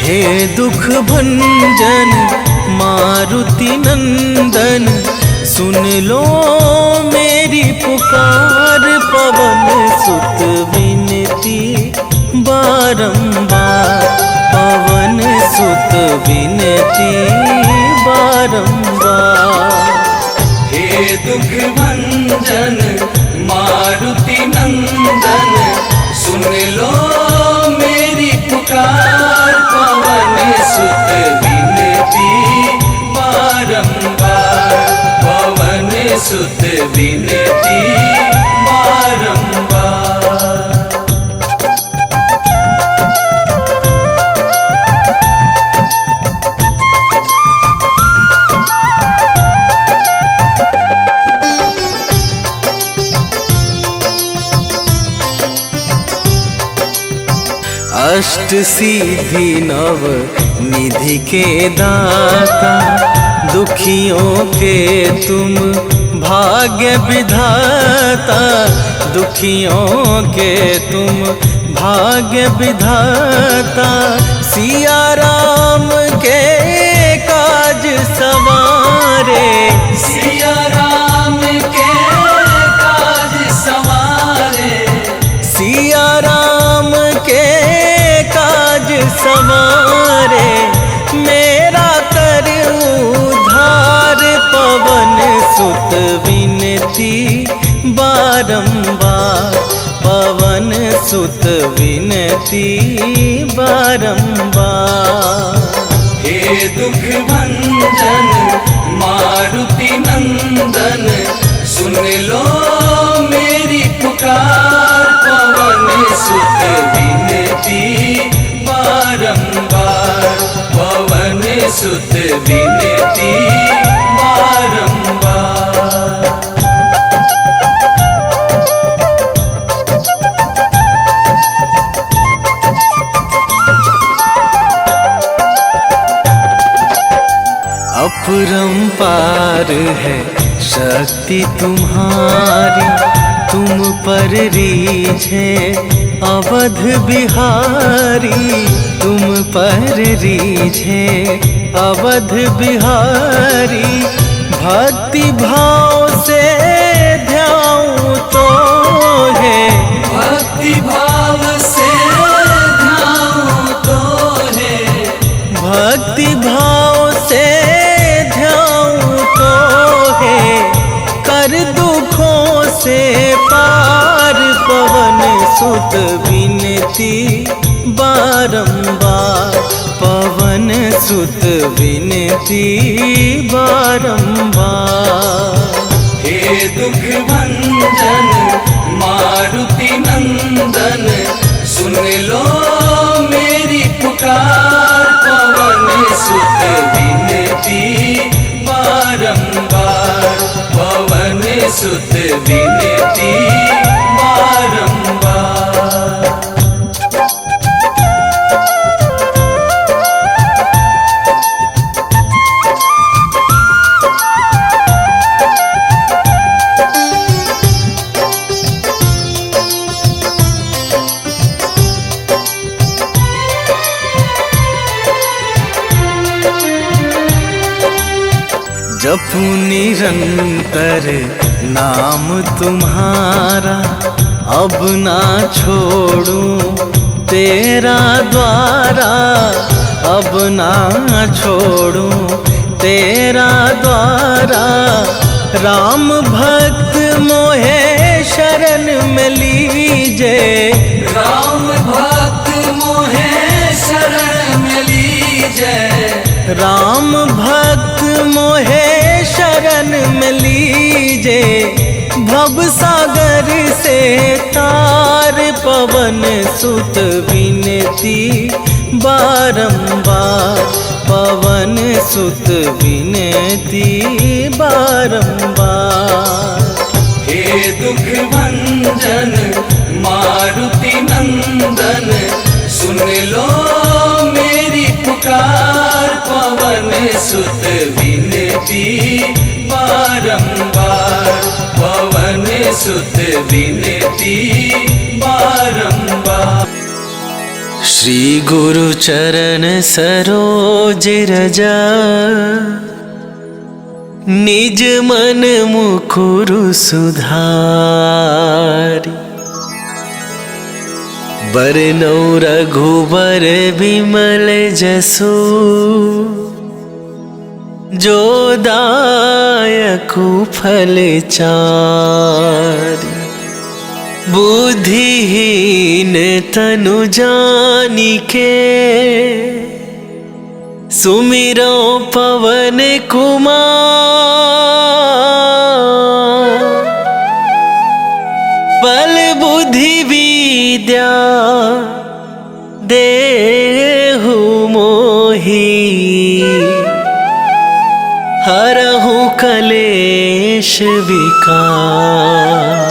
हे दुख भंजन मारुति नंदन, सुन लो मेरी पुकार। पवन सुत विनती बारंबार, पवन सुत विनती बारंबार। हे दुख भंजन मारुति नंदन, सुन लो मेरी पुकार। पवन सुत विनती बारंबार, पवन सुत विनती बारंबार। अष्ट सिद्धि नव निधि के दाता, दुखियों के तुम भाग्य विधाता। दुखियों के तुम भाग्य विधाता, सिया राम के काज सवारे। सिया राम के काज सवारे, सिया राम के काज सवारे। मेरा कर उद्धार, पवन सुत विनती बारंबार, पवन सुत विनती बारंबार। हे दुख भंजन मारुति नंदन, सुन लो मेरी पुकार। पवन सुत विनती बारंबार, पवन सुत विनती बारंबार। अपरंपार है शक्ति तुम्हारी, तुम पर रीझे अवध बिहारी। तुम पर रीझे अवध बिहारी, भक्ति भाव से ध्याऊं तो है। भक्ति भाव से ध्याऊं तो है, भक्ति भाव से ध्याऊं तो है। कर दुखों से पार, पवन सुत विनती बारंबार, पवन सुत विनती बारंबार। हे दुख भंजन मारुति नंदन, सुन लो मेरी पुकार। पवन सुत विनती बारंबार, पवन सुत विनती बारंबार। जपू निरंतर नाम तुम्हारा, अब ना छोड़ूं तेरा द्वारा। अब ना छोड़ूं तेरा द्वारा। राम भक्त मोहे शरण में लीजे, राम भक्त मोहे शरण में लीजे। राम भक्त मोहे शरण में लीजे। भव सागर से तार, पवन सुत विनती बारंबार, पवन सुत विनती बारंबार। हे दुख भंजन मारुति नंदन, सुन लो मेरी पुकार। पवन सुत विनती बारंबार, पवन सुत विनती बारंबार। श्री गुरु चरण सरोज रजा, निज मन मुकुरु सुधारि। बरनौ रघुबर बिमल जसु, जो दायकु फल चारि। बुद्धिहीन तनु जानिके, सुमिरो पवन कुमार। बल बुद्धि विद्या देहु मोहि, हरहु कलेश विकार।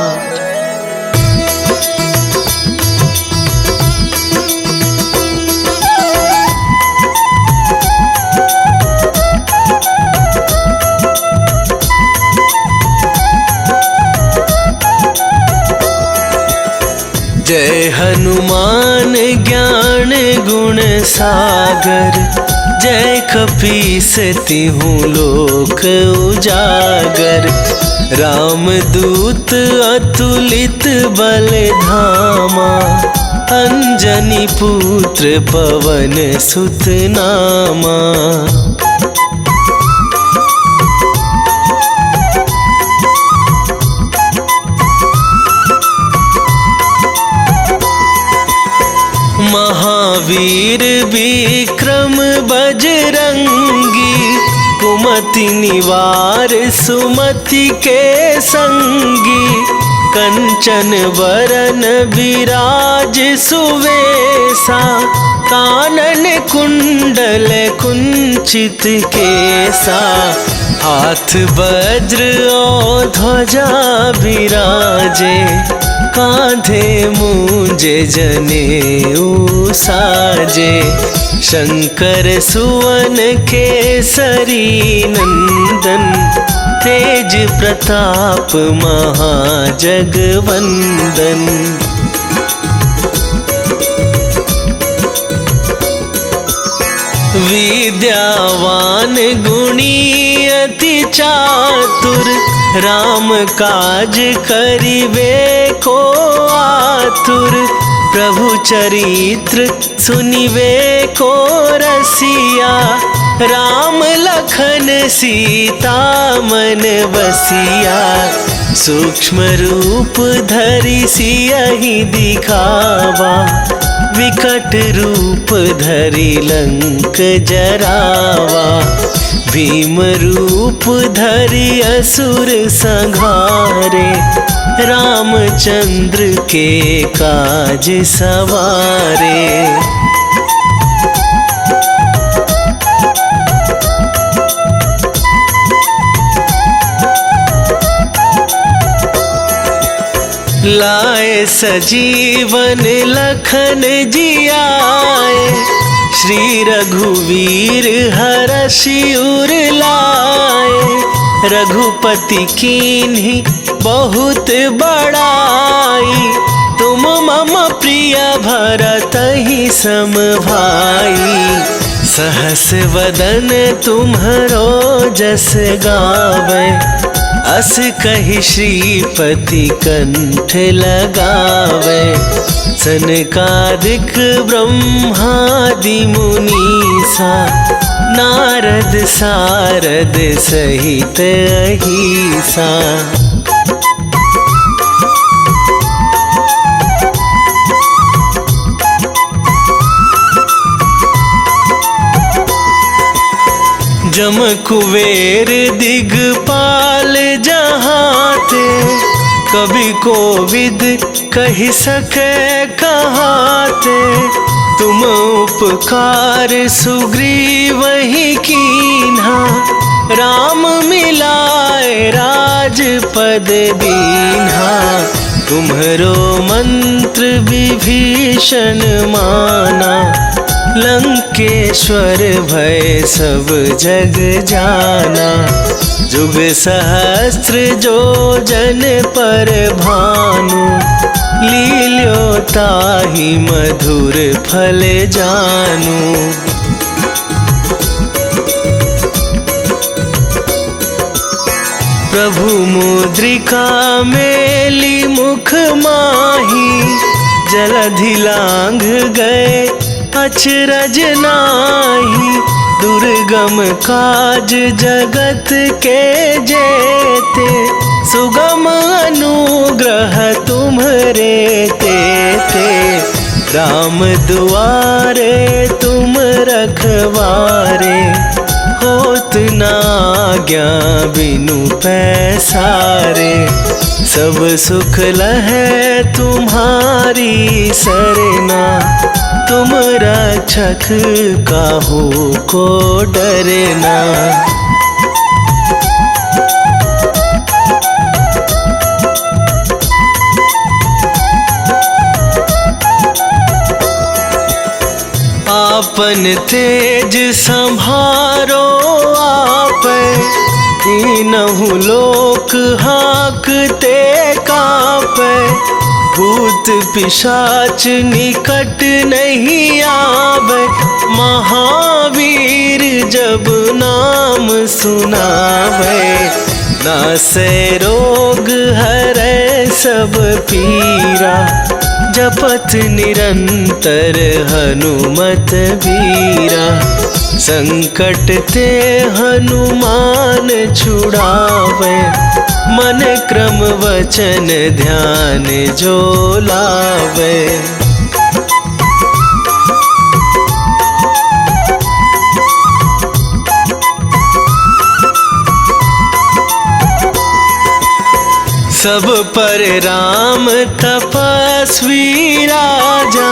जय हनुमान ज्ञान गुण सागर, जय कपीस तिहुँ लोक उजागर। रामदूत अतुलित बल धामा, अंजनी पुत्र पवन सुत नामा। महावीर विक्रम बजरंगी, कुमति निवार सुमति के संगी। कंचन बरन विराज सुवेशा, कानन कुंडल कुंचित केसा। हाथ वज्र और ध्वजा विराजे, कांधे मूंज जनेऊ साजे। शंकर सुवन केसरी नंदन, तेज प्रताप महाजगवंदन। विद्यावान गुणी अति चातुर, राम काज करिबे को आतुर। प्रभु चरित्र सुनिबे को रसिया, राम लखन सीता मन बसिया। सूक्ष्म रूप धरि सियहि दिखावा, विकट रूप धरि लंक जरावा। भीम रूप धरि असुर संहारे, रामचंद्र के काज सवारे। लाए सजीवन लखन जियाए, श्री रघुवीर हरषि उर लाए। रघुपति कीन्ही बहुत बड़ाई, तुम मम प्रिय भरतहि सम भाई। सहस वदन तुम्हरो जस गावे, अस कहि श्रीपति कंठ लगावे। सनकादिक ब्रह्मादि मुनीसा, नारद सारद सहित अहिसा। जम कुबेर दिगपाल जहाते, कभी कोविद कहि सके कहाते। तुम उपकार सुग्रीवहि कीन्हा, राम मिलाए राजपद दीन्हा। तुम्हरो मंत्र विभीषण माना, लंकेश्वर भय सब जग जाना। जुग सहस्त्र जो जन पर भानु, लील्यो ताहि मधुर फल जानु। प्रभु मुद्रिका मेली मुख माही, जलधि लांघ गए अचरज नाहि। दुर्गम काज जगत के जेते, सुगम अनुग्रह तुम्हरे तेते। राम दुआरे तुम रखवारे, होत न आज्ञा बिनु पैसारे। सब सुख लहै तुम्हारी सरना, तुम रक्षक काहू को डरना। आपन तेज संभारो आप, तीनहु लोक हाँकते कापै। भूत पिशाच निकट नहीं आवे, महावीर जब नाम सुनावे। नासै रोग हरै सब पीरा, जपत निरंतर हनुमत बीरा। संकट ते हनुमान छुड़ावे, मन क्रम वचन ध्यान जो लावे। सब पर राम तपस्वी राजा,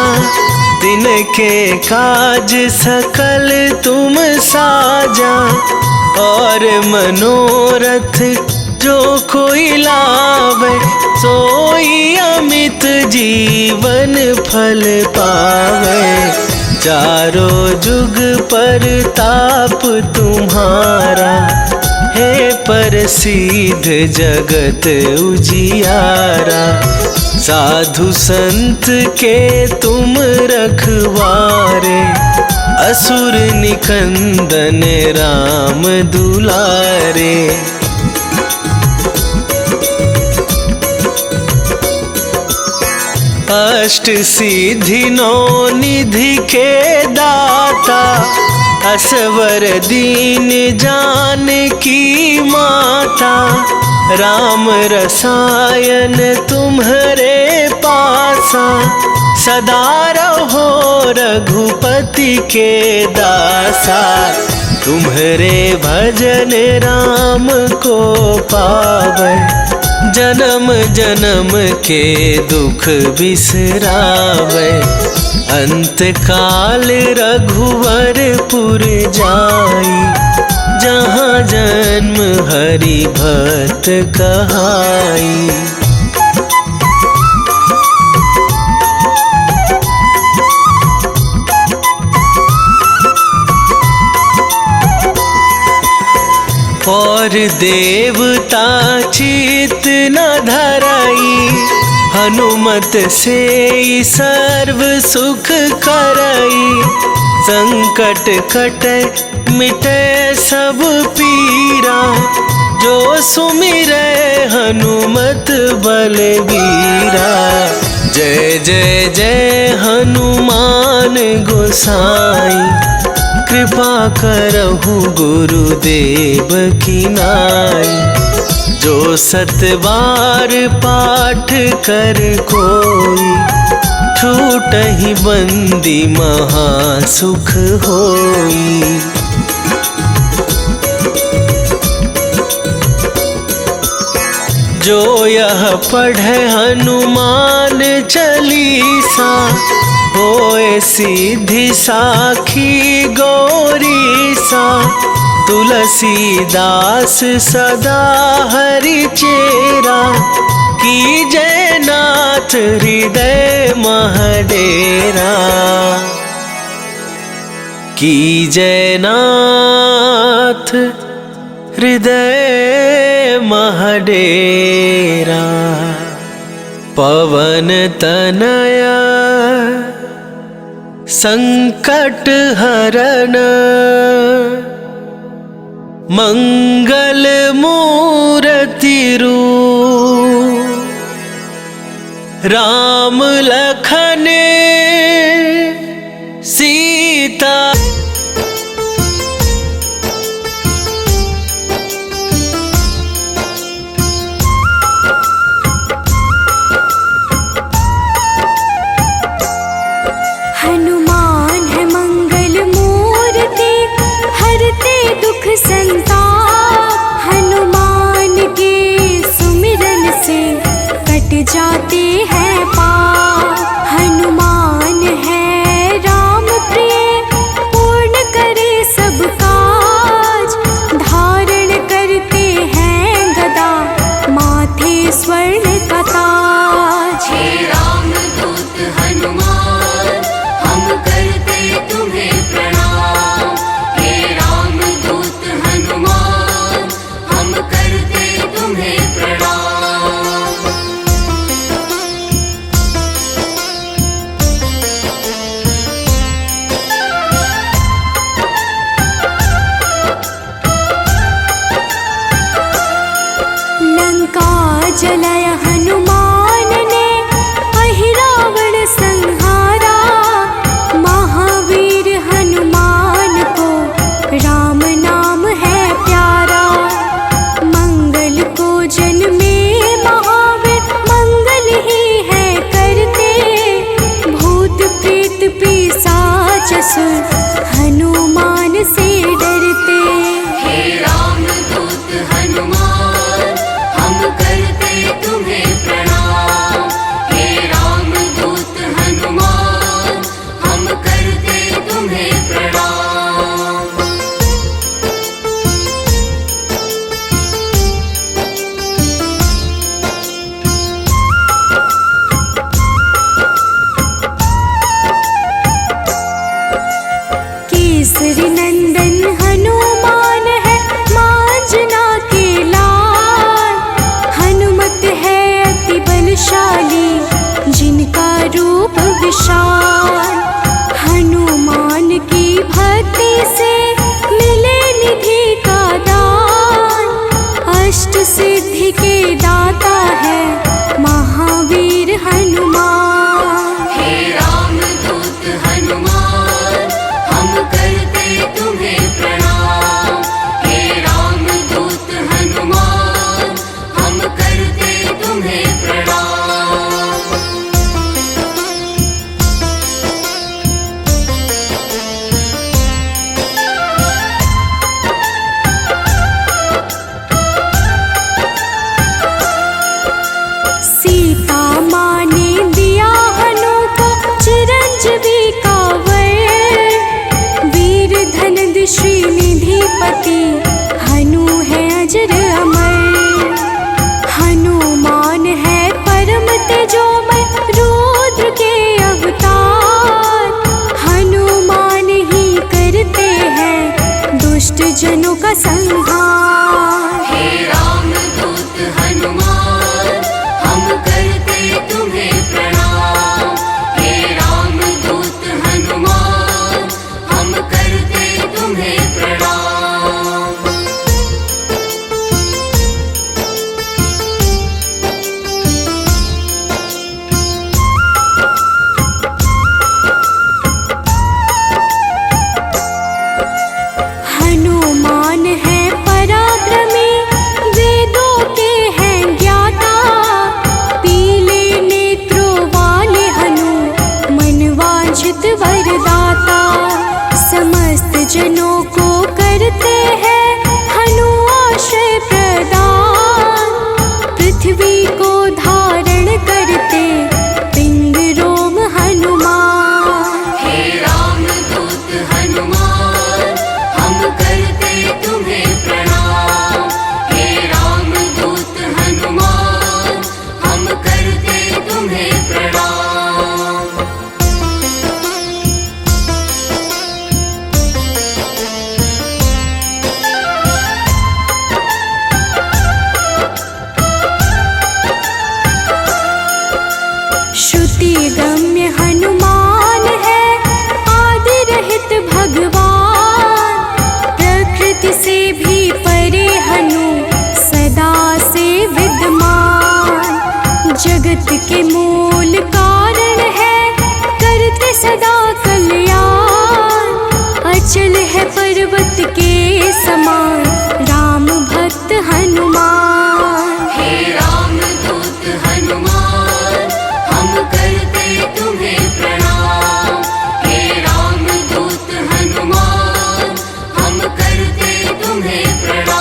तिनके काज सकल तुम साजा। और मनोरथ जो कोई लावे, सोई अमित जीवन फल पावे। चारों जुग पर ताप तुम्हारा, हे प्रसिद्ध जगत उजियारा। साधु संत के तुम रखवारे, असुर निकंदन राम दुलारे। अष्ट सिद्धि नौ निधि के दाता, असवर दीन जानकी माता। राम रसायन तुम्हरे पासा, सदा रहो रघुपति के दासा। तुम्हरे भजन राम को पावै, जन्म जन्म के दुख बिसरावे। अंत काल रघुवरपुर जाई, जहाँ जन्म हरि भक्त कहाई। और देवता चित न धराई, हनुमत से सर्व सुख करई। संकट कटे मिटे सब पीरा, जो सुमिरै हनुमत बलबीरा। जय जय जय हनुमान गोसाई, कृपा करहु गुरुदेव की नाई। जो सत बार पाठ कर कोई, छूटहि बंदी महासुख होई। जो यह पढ़े हनुमान चालीसा, होए सिद्धि साखी गौरीसा। तुलसीदास सदा हरि चेरा, की जय नाथ हृदय महडेरा। की जयनाथ हृदय महडेरा। पवन तनया संकट हरण मंगल मूर्ति रूप। राम लखन सीता हनुमान है मंगल मूर्ति हरते दुख संताप। हनुमान के सुमिरन से कट जाते हैं पाप। हनुमान है राम प्रिय पूर्ण करे सब काज। धारण करते हैं गदा माथे स्वर्ण का ताज। हे रामदूत हनुमान हम करते तुम्हें प्रणाम। हे रामदूत हनुमान हम करते तुम्हें प्रणाम। लंका जलाय हनुमान ने अहिरावण संहारा। महावीर हनुमान को राम नाम है प्यारा। मंगल को जन्मे महावीर मंगल ही है करते। भूत प्रेत पिशाच असुर हनुमान से डरते। हे रामदूत हनुमान हम करते तुम्हें प्रणाम। हे रामदूत हनुमान हम करते तुम्हें प्रणाम। केसरी नंदन हनुमान है मांजना के लाल। हनुमत है अति बलशाली जिनका रूप विशाल। हनुमान की भक्ति से मिले निधि का दान। अष्ट सिद्धि के दाता है महावीर हनुमान। हे रामदूत हनुमान हम करते तुम्हें प्रणाम। हे रामदूत हनुमान हम करते तुम्हें प्रणाम। सीता माँ ने दिया हनु को चिरंजीवी का वर। वीर धनद श्रीनिधिपति हनु है अजर अमर। हनुमान है परम तेजोमय रुद्र के अवतार। हनुमान ही करते हैं दुष्ट जनों का संहार। हे रामदूत हनुमान हम करते तुम्हें प्रणाम। हे रामदूत हनुमान हम करते तुम्हें प्रणाम। हनुमान है पराक्रमी वेदों के हैं ज्ञाता। पीले नेत्रों वाले हनु मनवांछित वरदाता। समस्त जनों को करते हैं हनु आश्रय प्रदान। पृथ्वी को धारण करते पिंड रोम हनुमान। हे रामदूत हनुमान हम करते तुम्हें प्रणाम। हे रामदूत हनुमान हम करते तुम्हें प्रणाम। है पर्वत के समान राम भक्त हनुमान। हे राम दूत हनुमान हम करते तुम्हें प्रणाम। हे राम दूत हनुमान हम करते तुम्हें प्रणाम।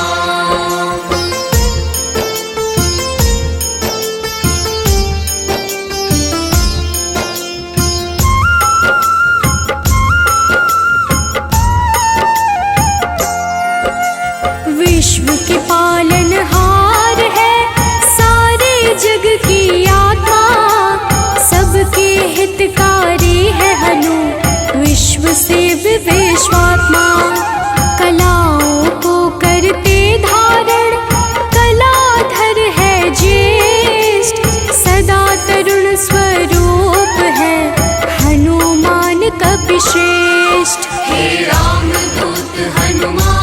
विश्व के पालनहार है सारे जग की आत्मा, सबके हितकारी है हनु विश्व से विश्वात्मा। कलाओं को करते धारण कलाधर है ज्येष्ठ, सदा तरुण स्वरूप है हनुमान कपिश्रेष्ठ। हे राम दूत हनुमान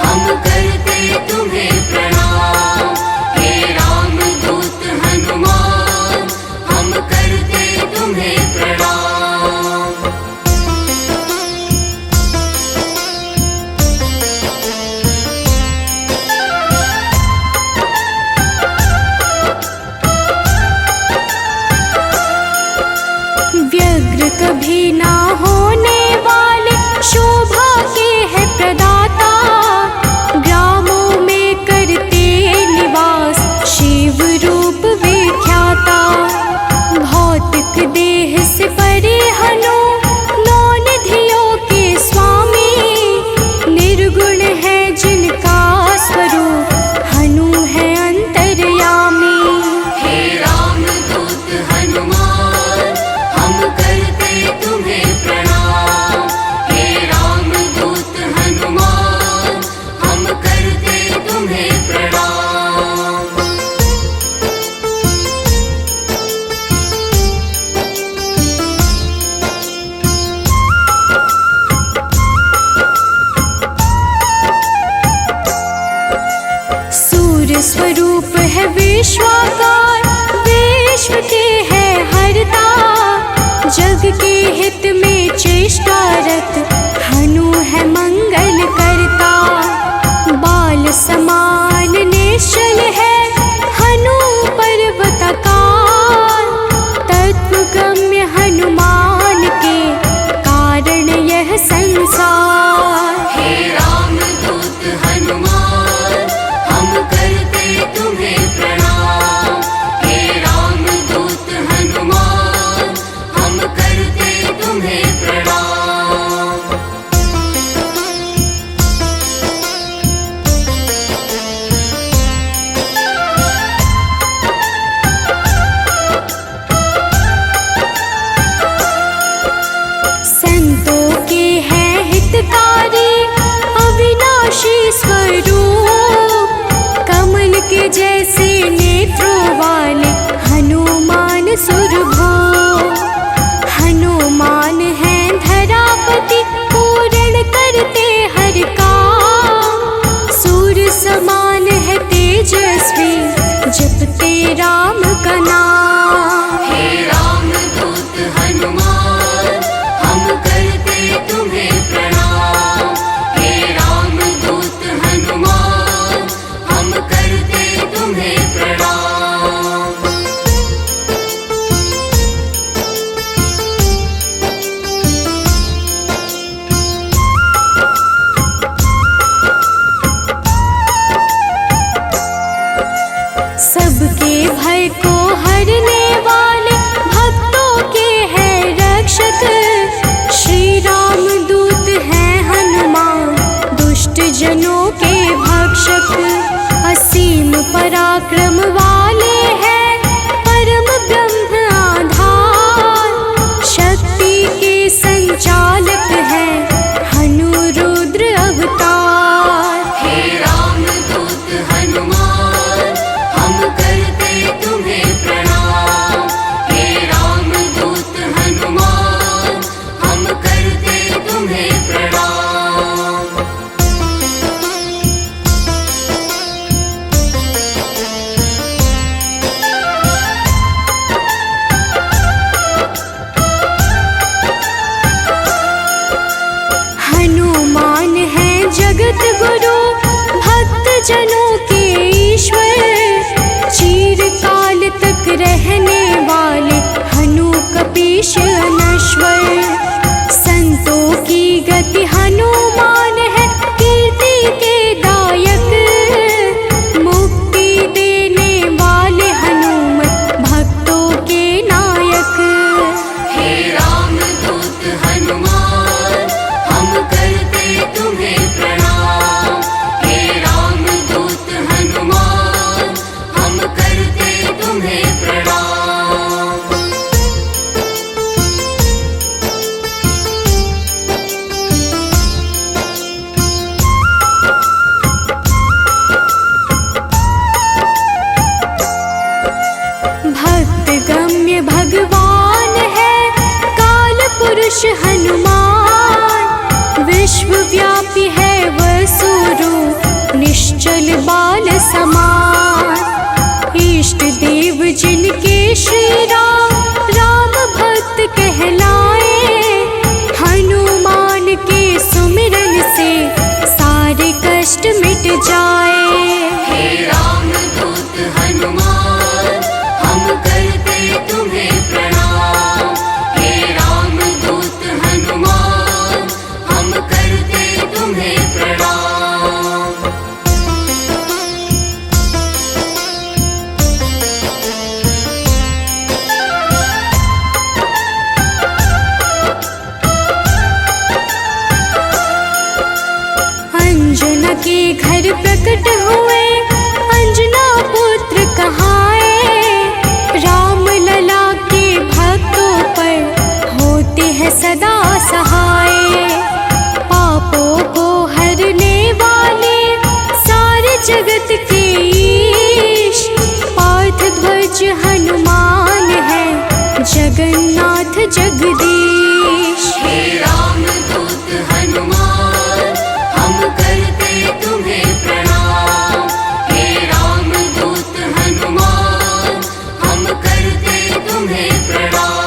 हम करते तुम्हें प्रणाम। हे राम दूत हनुमान हम करते तुम्हें प्रणाम। व्यग्र कभी ना होने वाले शोभा के है प्रदाता, ग्रामों में करते निवास शिव रूप विख्याता। भौतिक देह से परे हनु नौ निधियों के स्वामी, निर्गुण है जिनका स्वरूप हनु है अंतर्यामी। हे राम दूत हनुमान हम करते तुम्हें प्रणाम। हे राम दूत हनुमान हम करते तुम्हें प्रणाम। सूर्य स्वरूप है विश्वाकार, विश्व के है हरता, जग के हित में चेष्टारत हनु है मंगल करता। बाल समान निश्चल है हनु पर्वताकार, तत्वगम्य हनुमान के कारण यह संसार। हे राम दूत हनुमान हम करते तुम्हें प्रणाम। हे राम दूत हनुमान हम करते तुम्हें प्रणाम। शीश अनश्वर। संतों की गति हनुमान है, कीर्ति के दायक। मुक्ति देने वाले हनुमत भक्तों के नायक। हे रामदूत हनुमान, हम करते तुम्हें प्रणाम। हे रामदूत हनुमान, हम करते तुम्हें प्रणाम। भक्त गम्य भगवान है काल पुरुष हनुमान। विश्वव्यापी है वसुरूप, निश्चल बाल समान। इष्ट देव जिनके श्री राम, राम भक्त कहलाए। हनुमान के सुमिरन से सारे कष्ट मिट जाए। हे रामदूत हनुमान, हम करते तुम्हें प्रणाम। हे रामदूत हनुमान, हम करते तुम्हें प्रणाम। अंजना के घर प्रकट हुए, अंजना पुत्र कहाए। राम लला के भक्तों पर होते हैं सदा सहाय। पापों को हरने वाले सारे जगत के ईश। पार्थ ध्वज हनुमान है, जगन्नाथ जगदीश। हे रामदूत हनुमान, हम करते तुम्हें प्रणाम। हे रामदूत हनुमान, हम करते तुम्हें प्रणाम।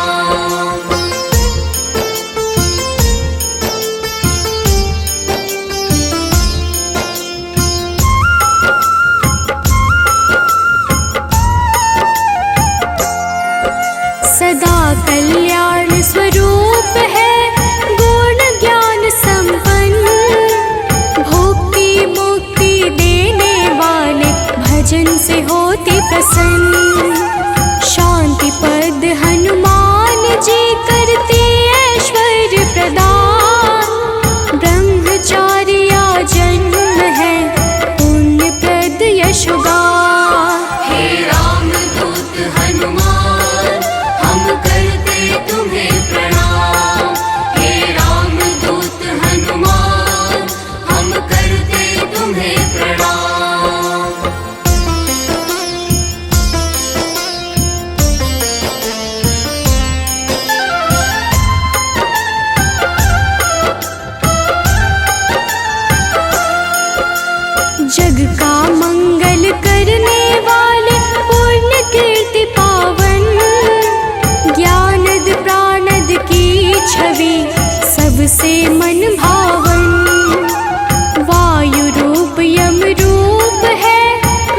सदा कल्याण स्वरूप है, गुण ज्ञान संपन्न। भक्ति मुक्ति देने वाले भजन से होते प्रसन्न। शांति पद हनुमान जी करते ऐश्वर्य प्रदान। ब्रह्मचार्या जन्म है, पुण्य प्रद यशोगान। हे रामदूत हनुमान, हम करते तुम्हें प्रणाम। हे रामदूत हनुमान, हम करते तुम्हें प्रणाम। जग का मंगल करने वाले, पुण्य कीर्ति पावन। ज्ञानद प्राणद की छवि सबसे मन भावन। वायु रूप यम रूप है,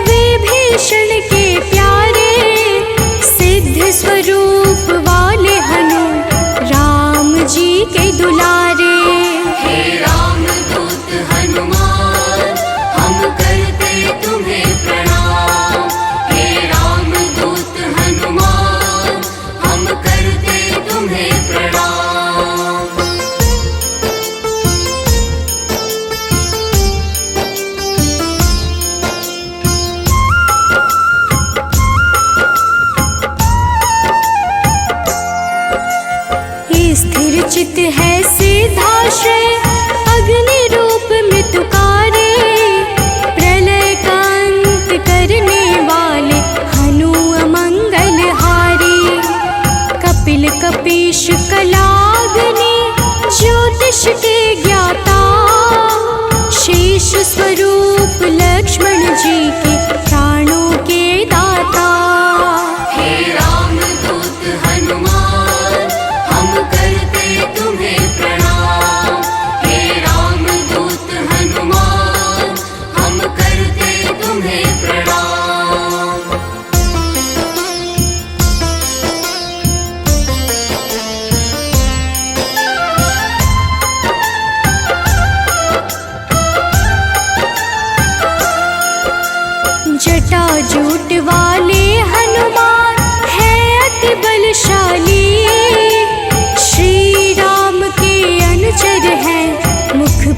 विभीषण के प्यारे। सिद्ध स्वरूप वाले हनु, राम जी के दुलारे। हे रामदूत हनुमान, हम करते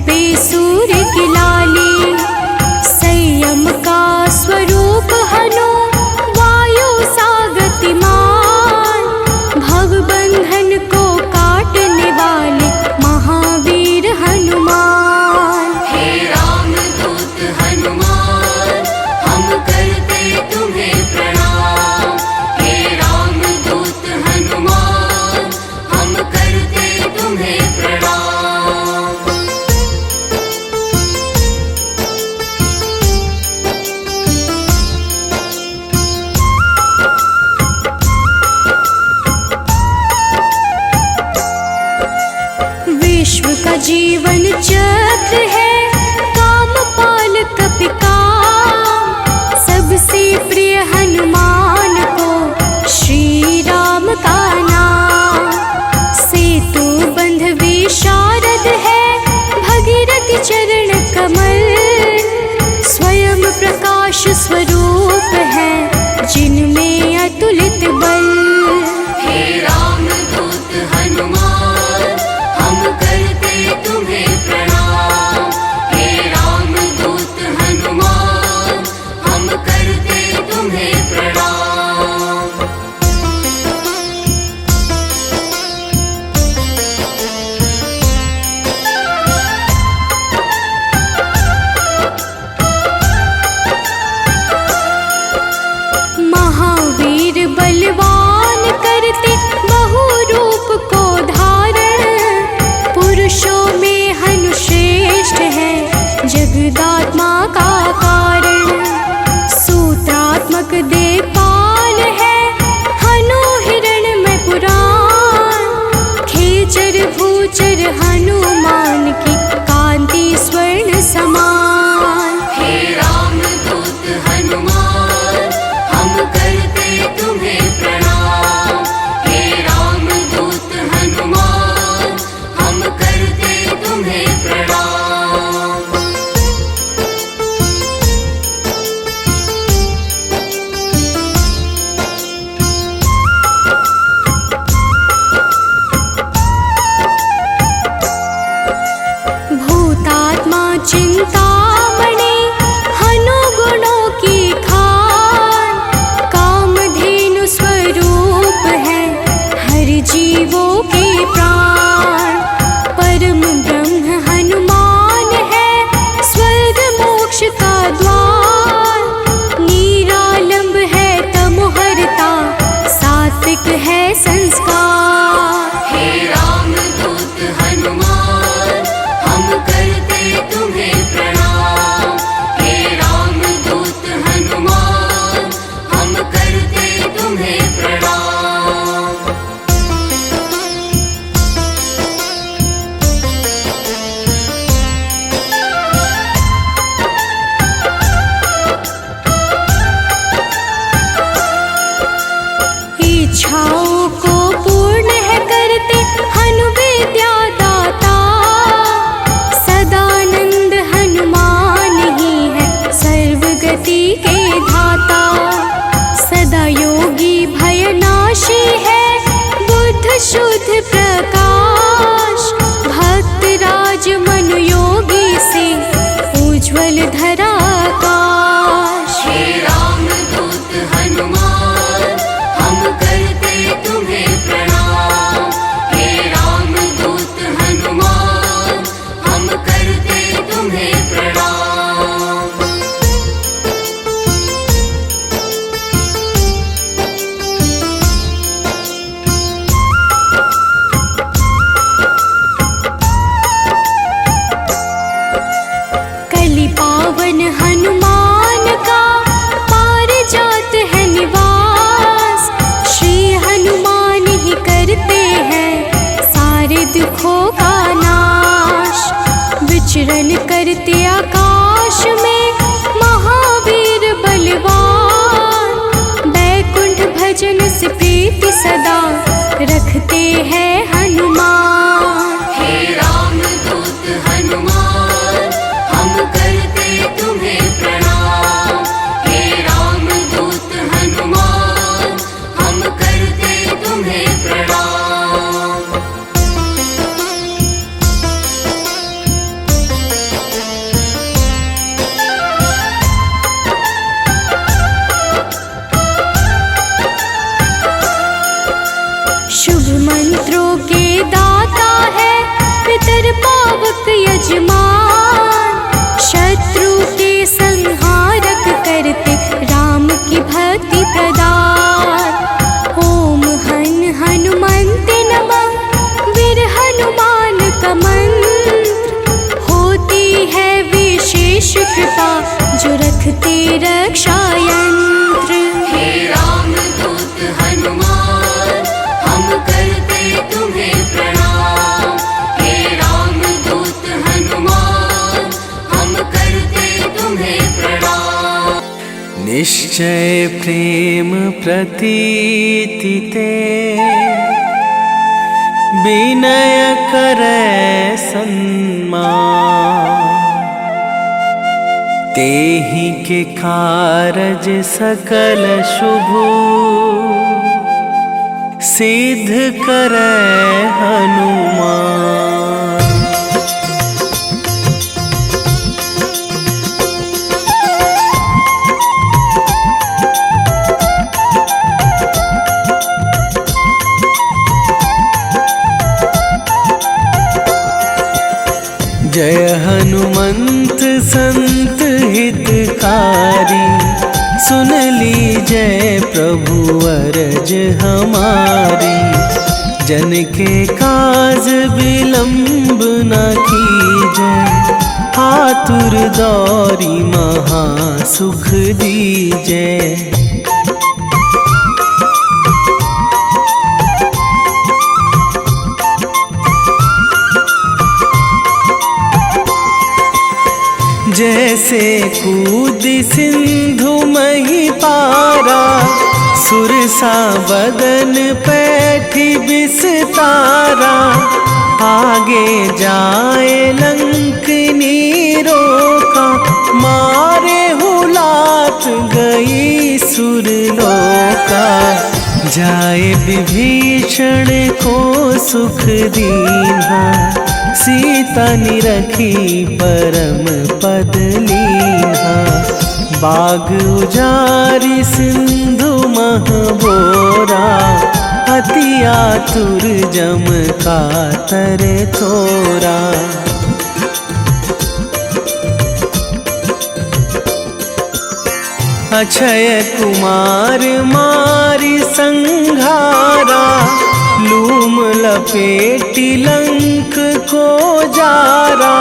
पे सूर्य की लाली, संयम का स्वरूप हनु वायु सा गतिमान, भव बंधन को काटने वाले महावीर हनुमान। हे रामदूत हनुमान, हम करते तुम्हें प्रणाम। हे रामदूत हनुमान, हम करते तुम्हें प्रणाम। विश्व का जीवन चक्र है कामपाल कपिकाम, सबसे प्रिय हनुमान को श्री राम का नाम। सेतु बंध विशारद है भगीरथ चरण कमल, स्वयं प्रकाश स्वरूप है जिनमें अतुलित बल। हे रामदूत हनुमान, हम करते तुम्हें प्रणाम। हे रामदूत हनुमान, हम करते तुम्हें प्रणाम। महावीर बलवान करते बहु रूप को धारण, पुरुषों में हनु श्रेष्ठ है जगदात्मा का कारण। सूत्रात्मक देवपाल है हनु हिरण्मय पुराण, खेचर भूचर हनुमान की कांति स्वर्ण समान। हे रामदूत हनुमान, हम करते तुम्हें प्रणाम। हे रामदूत हनुमान, हम करते तुम्हें प्रणाम। भूतात्मा चिंतामणि हनु गुणों की खान, कामधेनु स्वरूप है हर जीवों के प्राण। परम ब्रह्म हनुमान है स्वर्ग मोक्ष का द्वार, निरालंब है तमोहरता सात्विक है संस्कार। हे रामदूत हनुमान, हम करते तुम्हें प्रणाम। हे रामदूत हनुमान, हम करते तुम्हें प्रणाम। इच्छाओं को पूर्ण है करते हनु विद्या दाता, सदानंद हनुमान ही है सर्वगति के धाता। सदा योगी भयनाशी है बुद्ध शुद्ध प्रकाश, भक्त राज मनु योगी से उज्ज्वल धरा आकाश। हे रामदूत हनुमान, हम करते तुम्हें प्रणाम। हे रामदूत हनुमान, हम करते तुम्हें प्रणाम। कलि पावन हनुमान का पारिजात है निवास, श्री हनुमान ही करते हैं सारे दुखों का नाश। विचरण करते आकाश में महावीर बलवान, बैकुंठ भजन से प्रीति सदा रखते हैं हनुमान। हे रामदूत हनुमान, हम करते तुम्हें प्रणाम। हे रामदूत हनुमान, हम करते तुम्हें प्रणाम। कृपा जो रखते रक्षा यंत्र। हे रामदूत हनुमान हम करते तुम्हें प्रणाम। हे रामदूत हनुमान हम करते तुम्हें प्रणाम। निश्चय प्रेम प्रतीति ते विनय करे सन्मान। तेहि के कारज सकल शुभ सिद्ध करे हनुमान। जय हनुमंत संत हितकारी, सुन लीजय प्रभु अरज हमारी। जन के काज विलंब न कीजय, आतुर दौरी महा सुख दीजय। जैसे कूद सिंधु मही पारा, सुरसा बदन पैठी बिस्तारा। आगे जाए लंकनी रोका, मारे हुलात गई सुरलोका। जाए विभीषण को सुख दीन्हा, सीता निरखी परम पद लीन्हा। बाग उजारी सिंधु महबोरा, अति आतुर जम कातर थोरा। अक्षय कुमार मारी संघारा, लूम लपेटी लंक को जारा।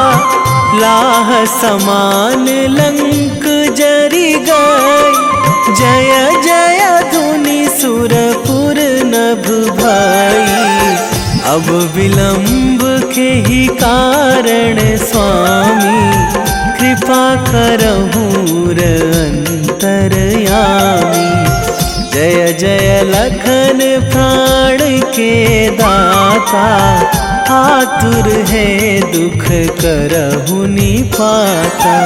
लाह समान लंक जरी गई, जय जय धुनि सुरपुर नभ भई। अब विलंब के ही कारण स्वामी, कृपा करहु अंतरयामी। जय जय लखन प्राण के दाता, आतुर है दुख करहु निपाता।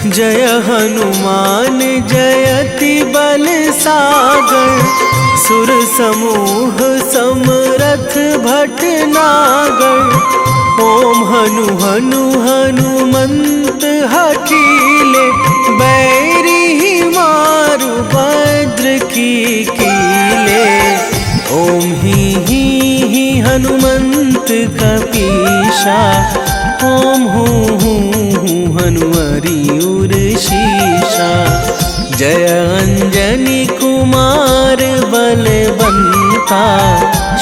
जय हनुमान जयति बल सागर, सुर समूह समरथ भटनागर। ओम हनु हनु हनुमंत हठीले, बैरी मारु भद्र की कीले। ओम ही हनुमंत कपीशा, ओम हूँ हनुमरी उर शीशा। जय अंजनी कुमार बलवंता,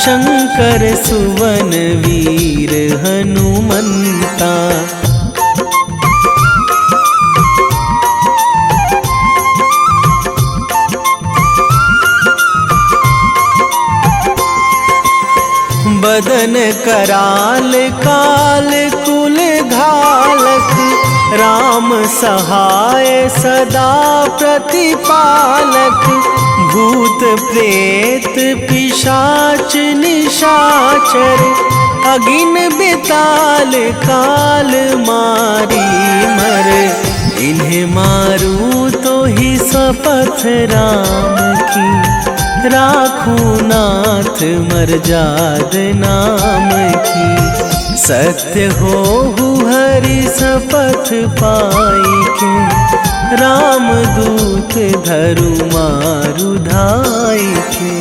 शंकर सुवन वीर हनुमंता। बदन कराल काल कुल घालक, राम सहाय सदा प्रतिपालक। भूत प्रेत पिशाच निशाचर, अगिन बिताल काल मारी मर। इन्हें मारू तो ही शपथ राम की, राखूं नाथ मर्याद नाम की। सत्य हो हरि शपथ पाई के, रामदूत धरु मारु धाई के।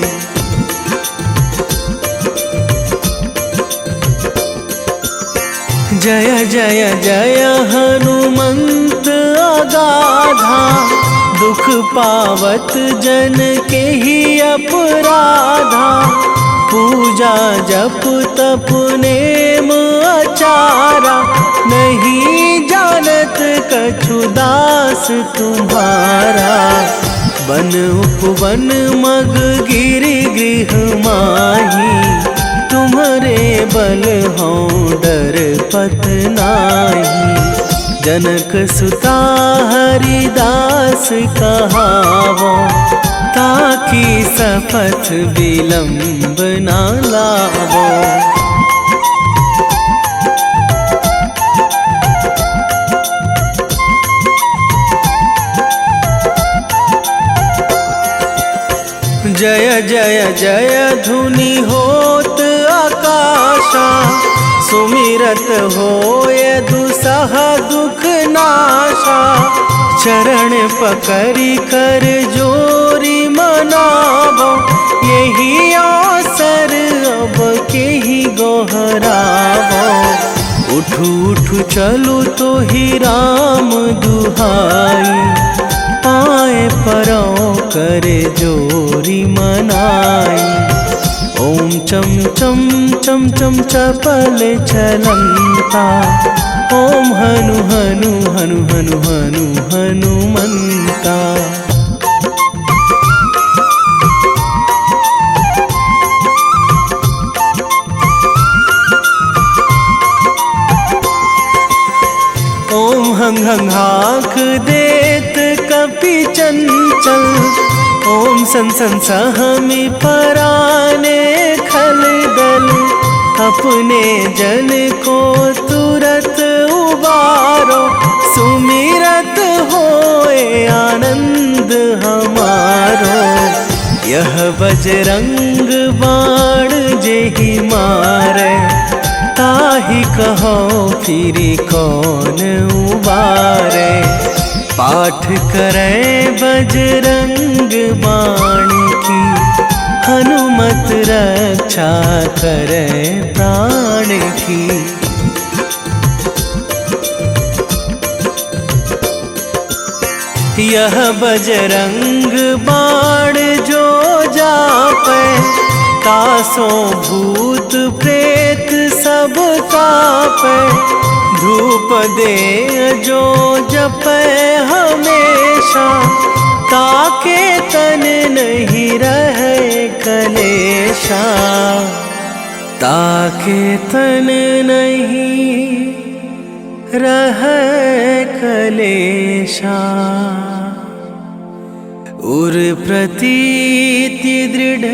जय जय जय हनुमंत अगाधा, दुख पावत जन के ही अपराधा, पूजा जप तप नेम आचारा, नहीं जानत कछु दास तुम्हारा। वन उपवन मग गिरि गृह माही, तुम्हारे बल हों डर पत नाही। जनक सुता हरिदास कहावो, ताकि सपथ विलंब ना लावो। जय जय जय धुनि होत आकाशा, सुमिरत होय दुसह दुख नाशा। चरण पकड़ी कर जोरी मनावो, यही अवसर अब के ही गोहरावो। उठू उठू चलू तो ही राम दुहाई, पाए परो करे जोरी मनाई। ओम चम चम चम चम चपल चलंता, ओम हनु हनु हनु हनु हनु हनुमंता। ओम हंग हंग हाक देत कपि चंचल, ओम सन सन सहमी पराने खल दल। अपने जन को तुरत उबारो, सुमिरत होए आनंद हमारो। यह बजरंग बाण जेहि मारे, ताहि कहो फिरि कौन उबारे। पाठ करें बजरंग बाण की, हनुमत रक्षा करें प्राण की। यह बजरंग बाण जो जापे, तासों भूत प्रेत सब कापे। धूप दे जो जपे हमेशा, ताके तन नहीं रहे कलेशा। ताके तन नहीं रहे कलेशा। उर प्रतीति दृढ़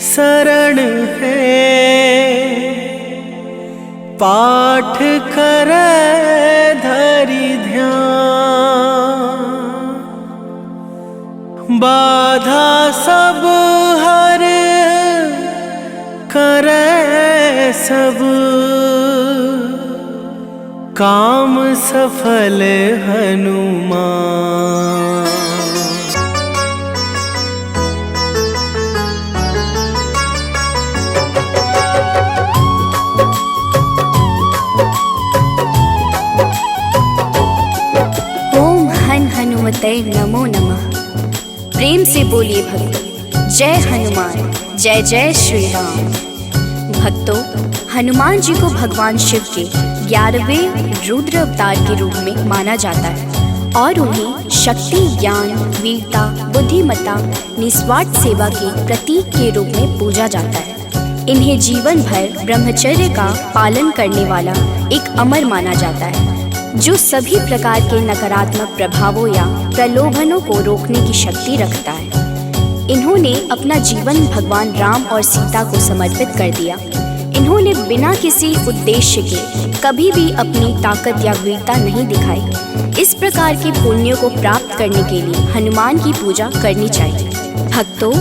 शरण है, पाठ करे धरि ध्यान। बाधा सब हर करे सब, काम सफल हनुमान। ओम हन हनुमते नमो नमः। प्रेम से बोलिए भक्तों, जय हनुमान, जय जय श्री राम। भक्तों, हनुमान जी को भगवान शिव के 11वें रुद्र अवतार के रूप में माना जाता है और उन्हें शक्ति, ज्ञान, वीरता, बुद्धिमत्ता, निस्वार्थ सेवा के प्रतीक के रूप में पूजा जाता है। इन्हें जीवन भर ब्रह्मचर्य का पालन करने वाला एक अमर माना जाता है, जो सभी प्रकार के नकारात्मक प्रभावों या प्रलोभनों को रोकने की शक्ति रखता है। इन्होंने अपना जीवन भगवान राम और सीता को समर्पित कर दिया। इन्होंने बिना किसी उद्देश्य के कभी भी अपनी ताकत या वीरता नहीं दिखाई। इस प्रकार के पुण्यों को प्राप्त करने के लिए हनुमान की पूजा करनी चाहिए। भक्तों,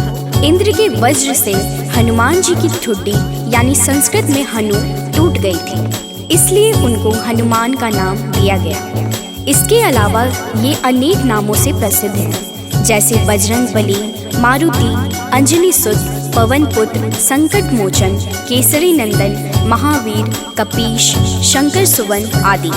इंद्र के वज्र से हनुमान जी की ठुड्डी यानी संस्कृत में हनु टूट गई थी, इसलिए उनको हनुमान का नाम दिया गया। इसके अलावा ये अनेक नामों से प्रसिद्ध हैं, जैसे बजरंग बली, मारुति, अंजनी सुत, पवन पुत्र, संकट मोचन, केसरी नंदन, महावीर, कपीश, शंकर सुवन आदि।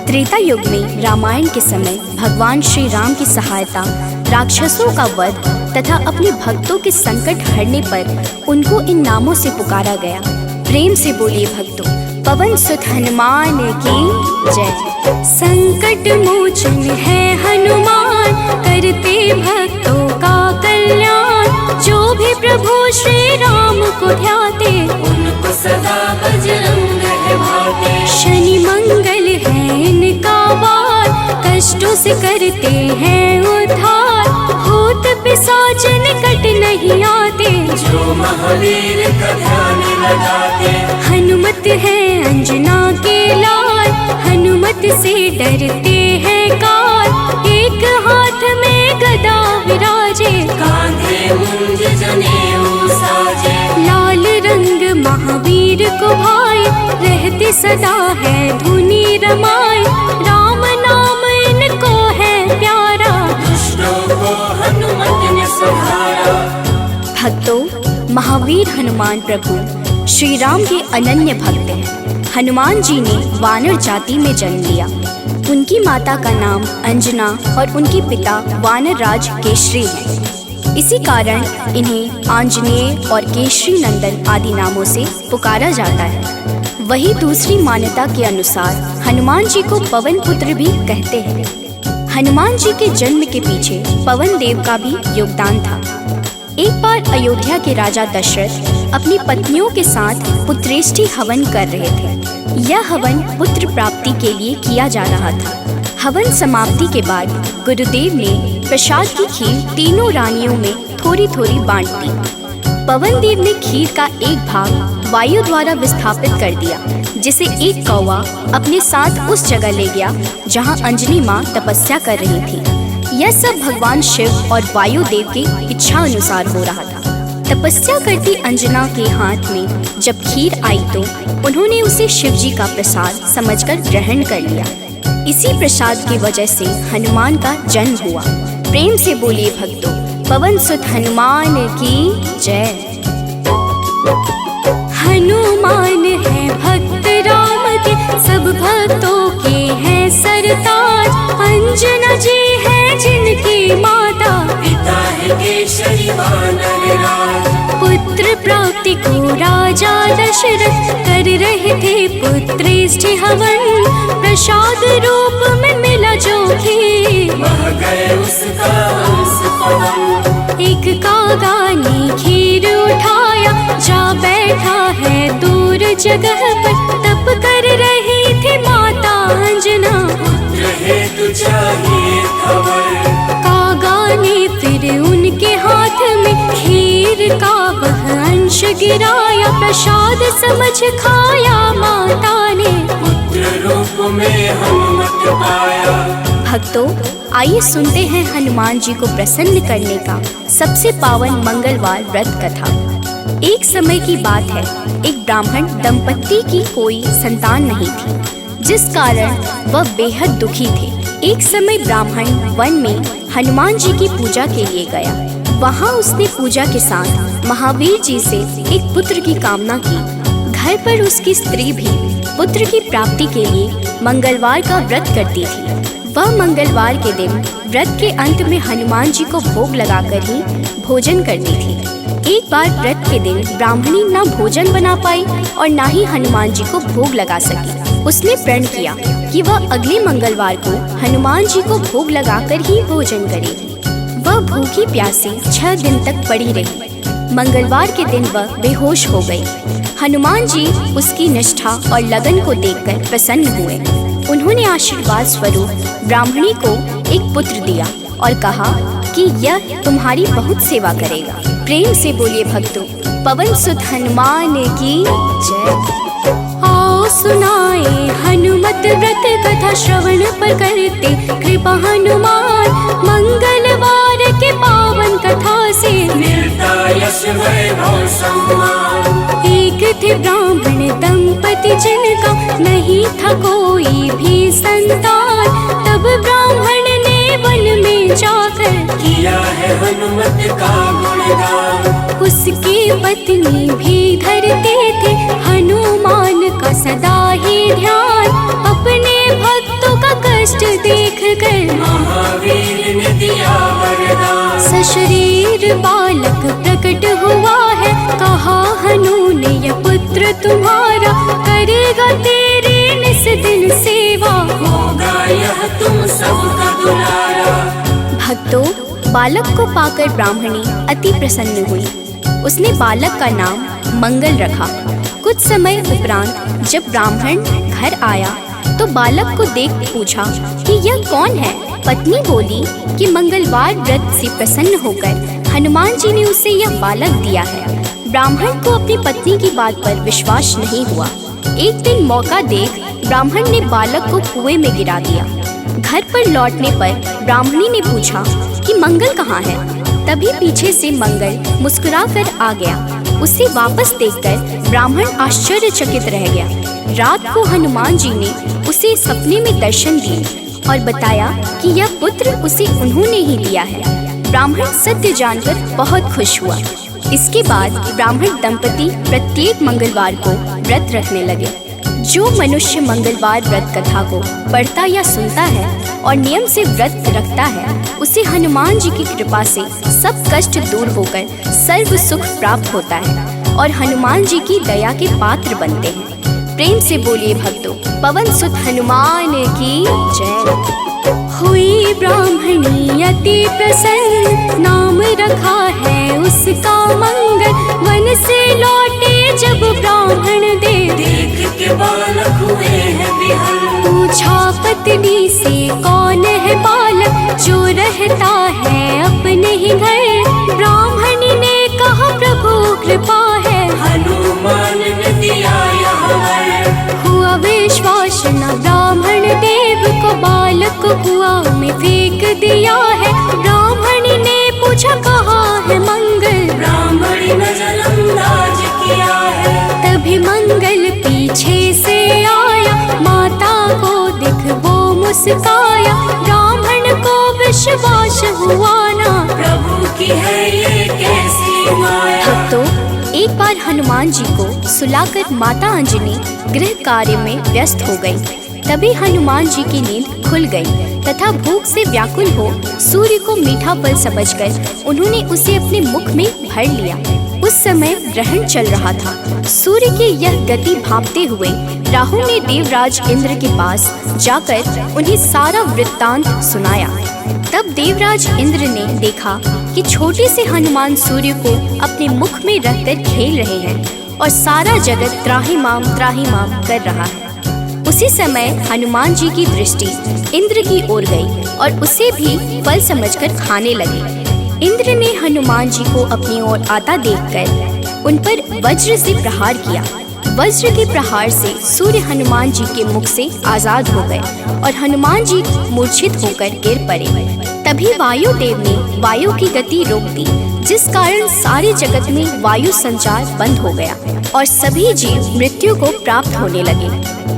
त्रेता युग में रामायण के समय भगवान श्री राम की सहायता, राक्षसों का वध तथा अपने भक्तों के संकट हरने पर उनको इन नामों से पुकारा गया। प्रेम से बोलिए भक्तों, पवन सुत हनुमान की जय। संकट मोचन है हनुमान, करते भक्तों का कल्याण। जो भी प्रभु श्री राम को ध्याते, उनको सदा बजरंग है भाते। शनि मंगल है इनका वार, कष्टों से करते हैं उद्धार। भूत पिशाच निकट नहीं आते, जो महावीर का ध्यान लगाते। हनुमत है अंजना के लाल, हनुमत से डरते हैं काल। एक हाथ में गदा विराजे, कांधे मुंज जनेऊ साजे। लाल रंग महावीर को भाई, रहते सदा है धुनी रमाए। राम नाम इनको है प्यारा, दुष्टों को हनुमत ने संहारा। भक्तों, महावीर हनुमान प्रभु श्री राम के अनन्य भक्त हैं। हनुमान जी ने वानर जाति में जन्म लिया। उनकी माता का नाम अंजना और उनके पिता वानर राज केशरी हैं। इसी कारण इन्हें आंजनेय और केशरी नंदन आदि नामों से पुकारा जाता है। वही दूसरी मान्यता के अनुसार हनुमान जी को पवन पुत्र भी कहते हैं। हनुमान जी के जन्म के पीछे पवन देव का भी योगदान था। एक बार अयोध्या के राजा दशरथ अपनी पत्नियों के साथ पुत्रेष्टि हवन कर रहे थे। यह हवन पुत्र प्राप्ति के लिए किया जा रहा था। हवन समाप्ति के बाद गुरुदेव ने प्रसाद की खीर तीनों रानियों में थोड़ी थोड़ी बांट दी। पवन देव ने खीर का एक भाग वायु द्वारा विस्थापित कर दिया, जिसे एक कौवा अपने साथ उस जगह ले गया जहाँ अंजनी माँ तपस्या कर रही थी। यह सब भगवान शिव और वायु देव की इच्छा अनुसार हो रहा था। तपस्या करती अंजना के हाथ में जब खीर आई तो उन्होंने उसे शिव जी का प्रसाद समझकर ग्रहण कर लिया। इसी प्रसाद की वजह से हनुमान का जन्म हुआ। प्रेम से बोलिए भक्तों, पवन सुत हनुमान की जय। हनुमान है भक्त राम के, सब भक्तों के हैं सरताज। अंजना जी है जिनकी माता, पिता है केशरी वानर राज। पुत्र प्राप्ति को राजा दशरथ कर रहे थे पुत्रेष्टि हवन। प्रसाद रूप में मिला जो खीर, वह गए उसका अंश पवन। एक कागा ने खीर उठाया, जा बैठा है दूर जगह पर। तप कर रही थी माता अंजना, पुत्र हेतु चाहिए खबर। कागा ने फिर उनके हाथ में खीर का वह अंश गिराया। प्रसाद समझ खाया माता ने, पुत्र रूप में हनुमत पाया। भक्तों, आइए सुनते हैं हनुमान जी को प्रसन्न करने का सबसे पावन मंगलवार व्रत कथा। एक समय की बात है, एक ब्राह्मण दंपत्ति की कोई संतान नहीं थी, जिस कारण वह बेहद दुखी थे। एक समय ब्राह्मण वन में हनुमान जी की पूजा के लिए गया। वहाँ उसने पूजा के साथ महावीर जी से एक पुत्र की कामना की। घर पर उसकी स्त्री भी पुत्र की प्राप्ति के लिए मंगलवार का व्रत करती थी। वह मंगलवार के दिन व्रत के अंत में हनुमान जी को भोग लगाकर ही भोजन करती थी। एक बार व्रत के दिन ब्राह्मणी न भोजन बना पाई और न ही हनुमान जी को भोग लगा सकी। उसने प्रण किया कि वह अगले मंगलवार को हनुमान जी को भोग लगाकर ही भोजन करेगी। वह भूखी प्यासी 6 दिन तक पड़ी रही। मंगलवार के दिन वह बेहोश हो गई। हनुमान जी उसकी निष्ठा और लगन को देखकर प्रसन्न हुए। उन्होंने आशीर्वाद स्वरूप ब्राह्मणी को एक पुत्र दिया और कहा कि यह तुम्हारी बहुत सेवा करेगा। प्रेम से बोलिए भक्तों, पवन सुत हनुमान की जय। आओ सुनाए हनुमत व्रत कथा, श्रवण पर करते कृपा हनुमान। मंगलवार के पावन कथा से मिलता यश वैभव सम्मान। एक थे ब्राह्मण दंपति जिनका नहीं था कोई भी संतान। तब ब्राह्मण ने वन में जाकर किया है हनुमत का गुणगान। उसकी पत्नी भी धरते थे हनुमान का सदा ही ध्यान। अपने भक्तों कष्ट देख कर महावीर ने दिया वरदान। सशरीर बालक प्रकट हुआ है, कहा हनु ने यह पुत्र तुम्हारा करेगा तेरी निस दिन सेवा, होगा यह तुम सबका दुलारा। भक्तों, बालक को पाकर ब्राह्मणी अति प्रसन्न हुई। उसने बालक का नाम मंगल रखा। कुछ समय उपरांत जब ब्राह्मण घर आया तो बालक को देख पूछा कि यह कौन है। पत्नी बोली कि मंगलवार व्रत से प्रसन्न होकर हनुमान जी ने उसे यह बालक दिया है। ब्राह्मण को अपनी पत्नी की बात पर विश्वास नहीं हुआ। एक दिन मौका देख ब्राह्मण ने बालक को कुएं में गिरा दिया। घर पर लौटने पर ब्राह्मणी ने पूछा कि मंगल कहाँ है। तभी पीछे से मंगल मुस्कुरा कर आ गया। उसे वापस देखकर ब्राह्मण आश्चर्यचकित रह गया। रात को हनुमान जी ने उसे सपने में दर्शन दिए और बताया कि यह पुत्र उसे उन्होंने ही दिया है। ब्राह्मण सत्य जानकर बहुत खुश हुआ। इसके बाद ब्राह्मण दंपति प्रत्येक मंगलवार को व्रत रखने लगे। जो मनुष्य मंगलवार व्रत कथा को पढ़ता या सुनता है और नियम से व्रत रखता है, उसे हनुमान जी की कृपा से सब कष्ट दूर होकर सर्व सुख प्राप्त होता है और हनुमान जी की दया के पात्र बनते हैं। प्रेम से बोलिए भक्तों, पवन सुत हनुमान की जय। हुई ब्राह्मणी अति प्रसन्न, नाम रखा है उसका मंगल। वन से लौटे जब ब्राह्मण देख के बालक हुए हैं विहल। पूछा पत्नी से कौन है बालक जो रहता है अपने ही घर। ब्राह्मणी ने कहा प्रभु कृपा है, हनुमान ने दिया यह वर। हुआ विश्वास न ब्राह्मण देव को, बालक को कुआं में फेंक दिया है। ब्राह्मणी ने पूछा कहाँ है मंगल, ब्राह्मणी नजरअंदाज किया है। तभी मंगल पीछे से आया, माता को दिख वो मुस्काया। ब्राह्मण को विश्वास हुआ ना, प्रभु की है ये कैसी माया। भक्तों, एक बार हनुमान जी को सुलाकर माता अंजनी गृह कार्य में व्यस्त हो गई। तभी हनुमान जी की नींद खुल गई तथा भूख से व्याकुल हो सूर्य को मीठा फल समझकर उन्होंने उसे अपने मुख में भर लिया। उस समय ग्रहण चल रहा था। सूर्य की यह गति भांपते हुए राहु ने देवराज इंद्र के पास जाकर उन्हें सारा वृत्तांत सुनाया। तब देवराज इंद्र ने देखा कि छोटे से हनुमान सूर्य को अपने मुख में रखकर खेल रहे हैं और सारा जगत त्राहिमाम कर रहा है। उसी समय हनुमान जी की दृष्टि इंद्र की ओर गई और उसे भी फल समझकर खाने लगे। इंद्र ने हनुमान जी को अपनी ओर आता देखकर उन पर वज्र से प्रहार किया। वज्र के प्रहार से सूर्य हनुमान जी के मुख से आजाद हो गए और हनुमान जी मूर्छित होकर गिर पड़े। तभी वायुदेव ने वायु की गति रोक दी, जिस कारण सारे जगत में वायु संचार बंद हो गया और सभी जीव मृत्यु को प्राप्त होने लगे।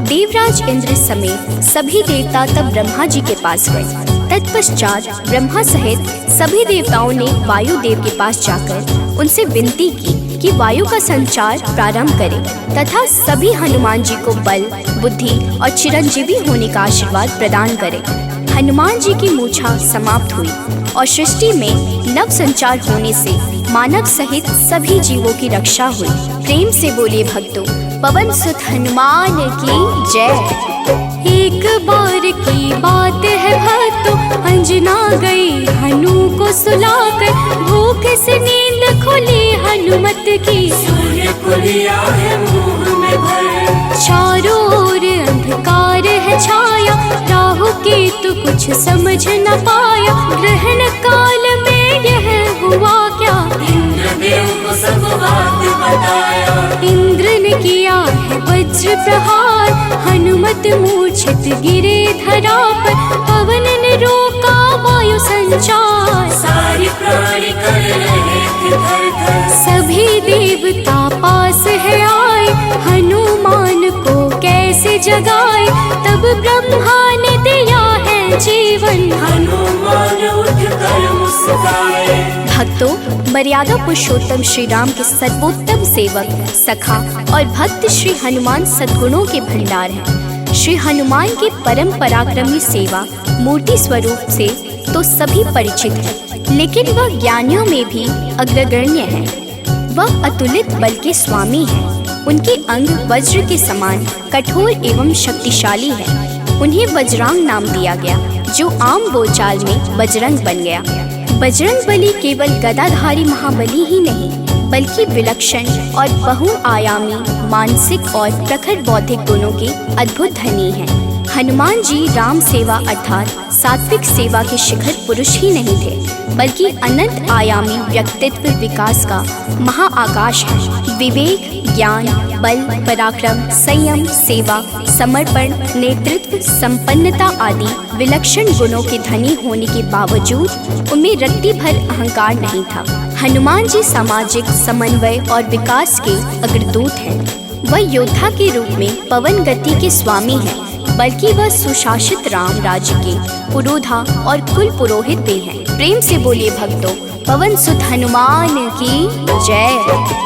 देवराज इंद्र समेत सभी देवता तब ब्रह्मा जी के पास गए। तत्पश्चात ब्रह्मा सहित सभी देवताओं ने वायुदेव के पास जाकर उनसे विनती की कि वायु का संचार प्रारंभ करें तथा सभी हनुमान जी को बल, बुद्धि और चिरंजीवी होने का आशीर्वाद प्रदान करें। हनुमान जी की मूर्छा समाप्त हुई और सृष्टि में नव संचार होने से मानव सहित सभी जीवों की रक्षा हुई। प्रेम से बोलिए भक्तों, पवन सुत हनुमान की जय। एक बार की बात है भक्तों, अंजना गई हनु को सुलाकर। भूख से नींद खुली हनुमत की, सूर्य को लिया है मुंह में भर। चारों ओर अंधकार है छाया, राहु केतु कुछ समझ न पाया। ग्रहण काल में यह हुआ क्या, इंद्रदेव को सब बात बताया। इंद्र ने किया है वज्र प्रहार, हनुमत मूर्छित गिरे धरा पर। पवन ने रोका वायु संचार, सारी प्राणी कर रहे थे थर-थर। सभी देवता पास है आए, हनुमान को कैसे जगाए। तब ब्रह्मा ने दिया है जीवन, हनुमान उठकर मुस्काए। भक्तों, मर्यादा पुरुषोत्तम श्री राम के सर्वोत्तम सेवक, सखा और भक्त श्री हनुमान सद्गुणों के भंडार हैं। श्री हनुमान की परम पराक्रमी सेवा मूर्ति स्वरूप से तो सभी परिचित है, लेकिन वह ज्ञानियों में भी अग्रगण्य है। वह अतुलित बल के स्वामी है। उनके अंग वज्र के समान कठोर एवं शक्तिशाली है। उन्हें वज्रांग नाम दिया गया, जो आम बोलचाल में बजरंग बन गया। बजरंग बली केवल गदाधारी महाबली ही नहीं, बल्कि विलक्षण और बहुआयामी मानसिक और प्रखर बौद्धिक गुणों के अद्भुत धनी हैं। हनुमान जी राम सेवा अर्थात सात्विक सेवा के शिखर पुरुष ही नहीं थे, बल्कि अनंत आयामी व्यक्तित्व विकास का महाआकाश है। विवेक, ज्ञान, बल, पराक्रम, संयम, सेवा, समर्पण, नेतृत्व, संपन्नता आदि विलक्षण गुणों के धनी होने के बावजूद उनमें रत्ती भर अहंकार नहीं था। हनुमान जी सामाजिक समन्वय और विकास के अग्रदूत हैं। वह योद्धा के रूप में पवन गति के स्वामी हैं, बल्कि वह सुशासित राम राज्य के पुरोधा और कुल पुरोहित भी हैं। प्रेम से बोलिए भक्तों, पवन सुत हनुमान की जय।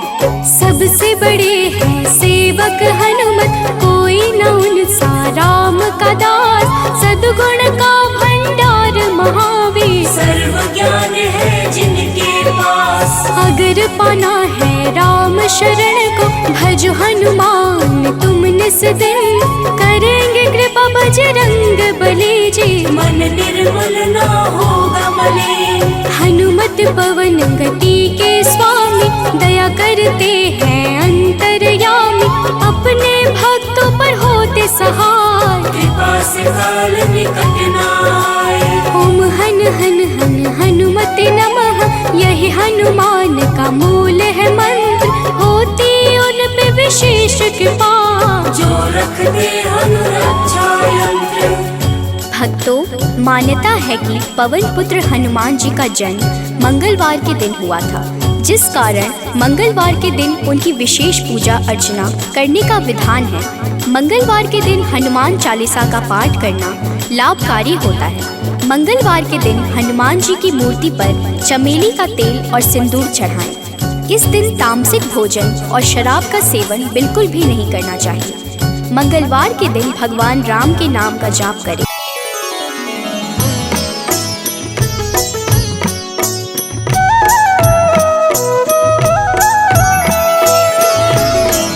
सबसे बड़े हैं सेवक हनुमत, कोई न उनसा राम का दास। सद्गुण का भंडार महावीर, सर्व ज्ञान है जिनके पास। अगर पाना है राम शरण को, भज हनुमान तुम निस दिन। करेंगे कृपा बजरंग बली जी, मन निर्मल ना होगा मलिन। हनुमत पवन गति के स्वामी, दया करते हैं अंतर्यामी। अपने भक्तों पर होते सहाय, कृपा से काल निकट न आए। ओम हन हन हन हनुमते नमः, यही हनुमान का मूल है मंत्र। होती उन पे विशेष कृपा, जो रख दे अनुरक्षा यंत्र। भक्तों, मान्यता है कि पवन पुत्र हनुमान जी का जन्म मंगलवार के दिन हुआ था, जिस कारण मंगलवार के दिन उनकी विशेष पूजा अर्चना करने का विधान है। मंगलवार के दिन हनुमान चालीसा का पाठ करना लाभकारी होता है। मंगलवार के दिन हनुमान जी की मूर्ति पर चमेली का तेल और सिंदूर चढ़ाएं। इस दिन तामसिक भोजन और शराब का सेवन बिल्कुल भी नहीं करना चाहिए। मंगलवार के दिन भगवान राम के नाम का जाप करें।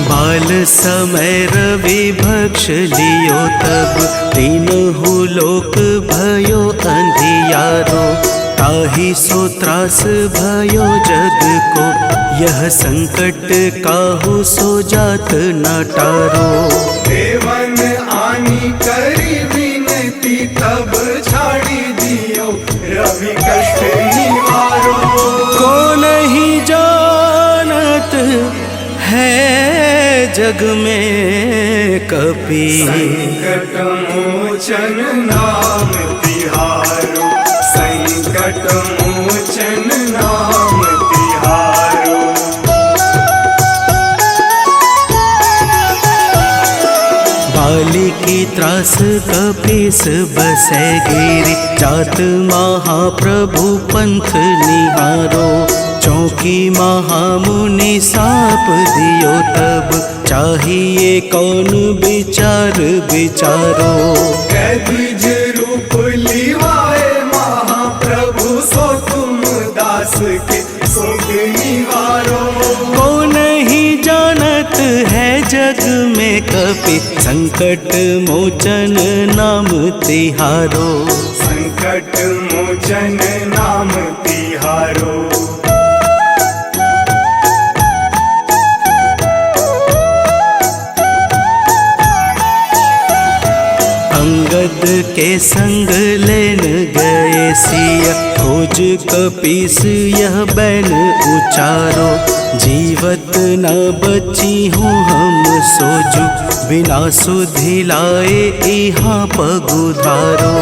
बाल समय रवि भक्ष लियो, तब तीनहु लोक भयो अंधियारो। ताहि सो त्रास भयो जग को, यह संकट काहू सो जात न टारो। देवन आनी करी विनती, तब छाड़ी दियो रवि कष्ट निवारो। को नहीं जानत है जग में कपि, संकट मोचन नाम तिहारो। संकट मोचन नाम तिहारो। बाली की त्रास कपीस बसै गिरि, जात महाप्रभु पंथ निहारो। चौकी महामुनि साप दियो, तब चाहिए कौन विचार विचारो। कैद्विज रूप लिवाए महाप्रभु, सो तुम दास के शोक निवारो। को नहीं जानत है जग में कपि, संकट मोचन नाम तिहारो। संकट मोचन नाम तिहारो। अंगद के संग लेन गए सिया, खोज कपीस यह बैन उचारो। जीवत न बची हूँ हम सोजू, बिना सुधि लाए यहाँ पगुधारो।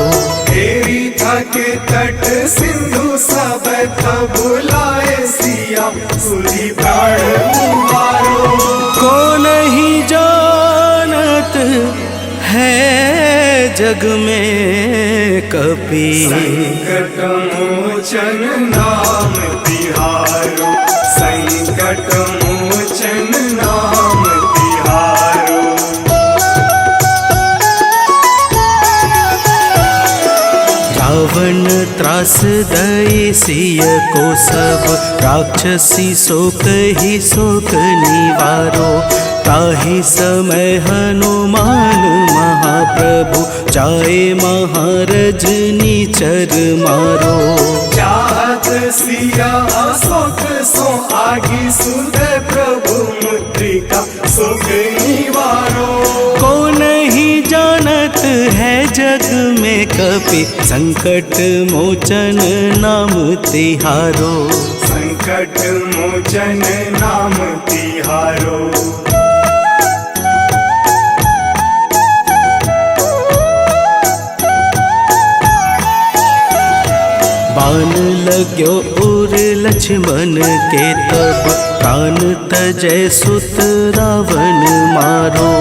तेरी थके तट सिंधु सब तब लाए सिया, सुधि प्राण मुहारो। को नहीं जानत है जग में कपि, संकट मोचन नाम तिहारो। संकट मोचन नाम तिहारो। त्रास दई सिय को सब राक्षसी सो कही शोक निवारो। ताहि समय हनुमान महाप्रभु जाए महारज निचर मारो। चाहत सिया अशोक सो आगी सुध प्रभु मुद्रिका शोक निवारो। को नहीं जानत है जग में कपि संकट मोचन नाम तिहारो। संकट मोचन नाम तिहारो। बाण लाग्यो उर लक्ष्मण के तब प्राण तजय सुत रावण मारो।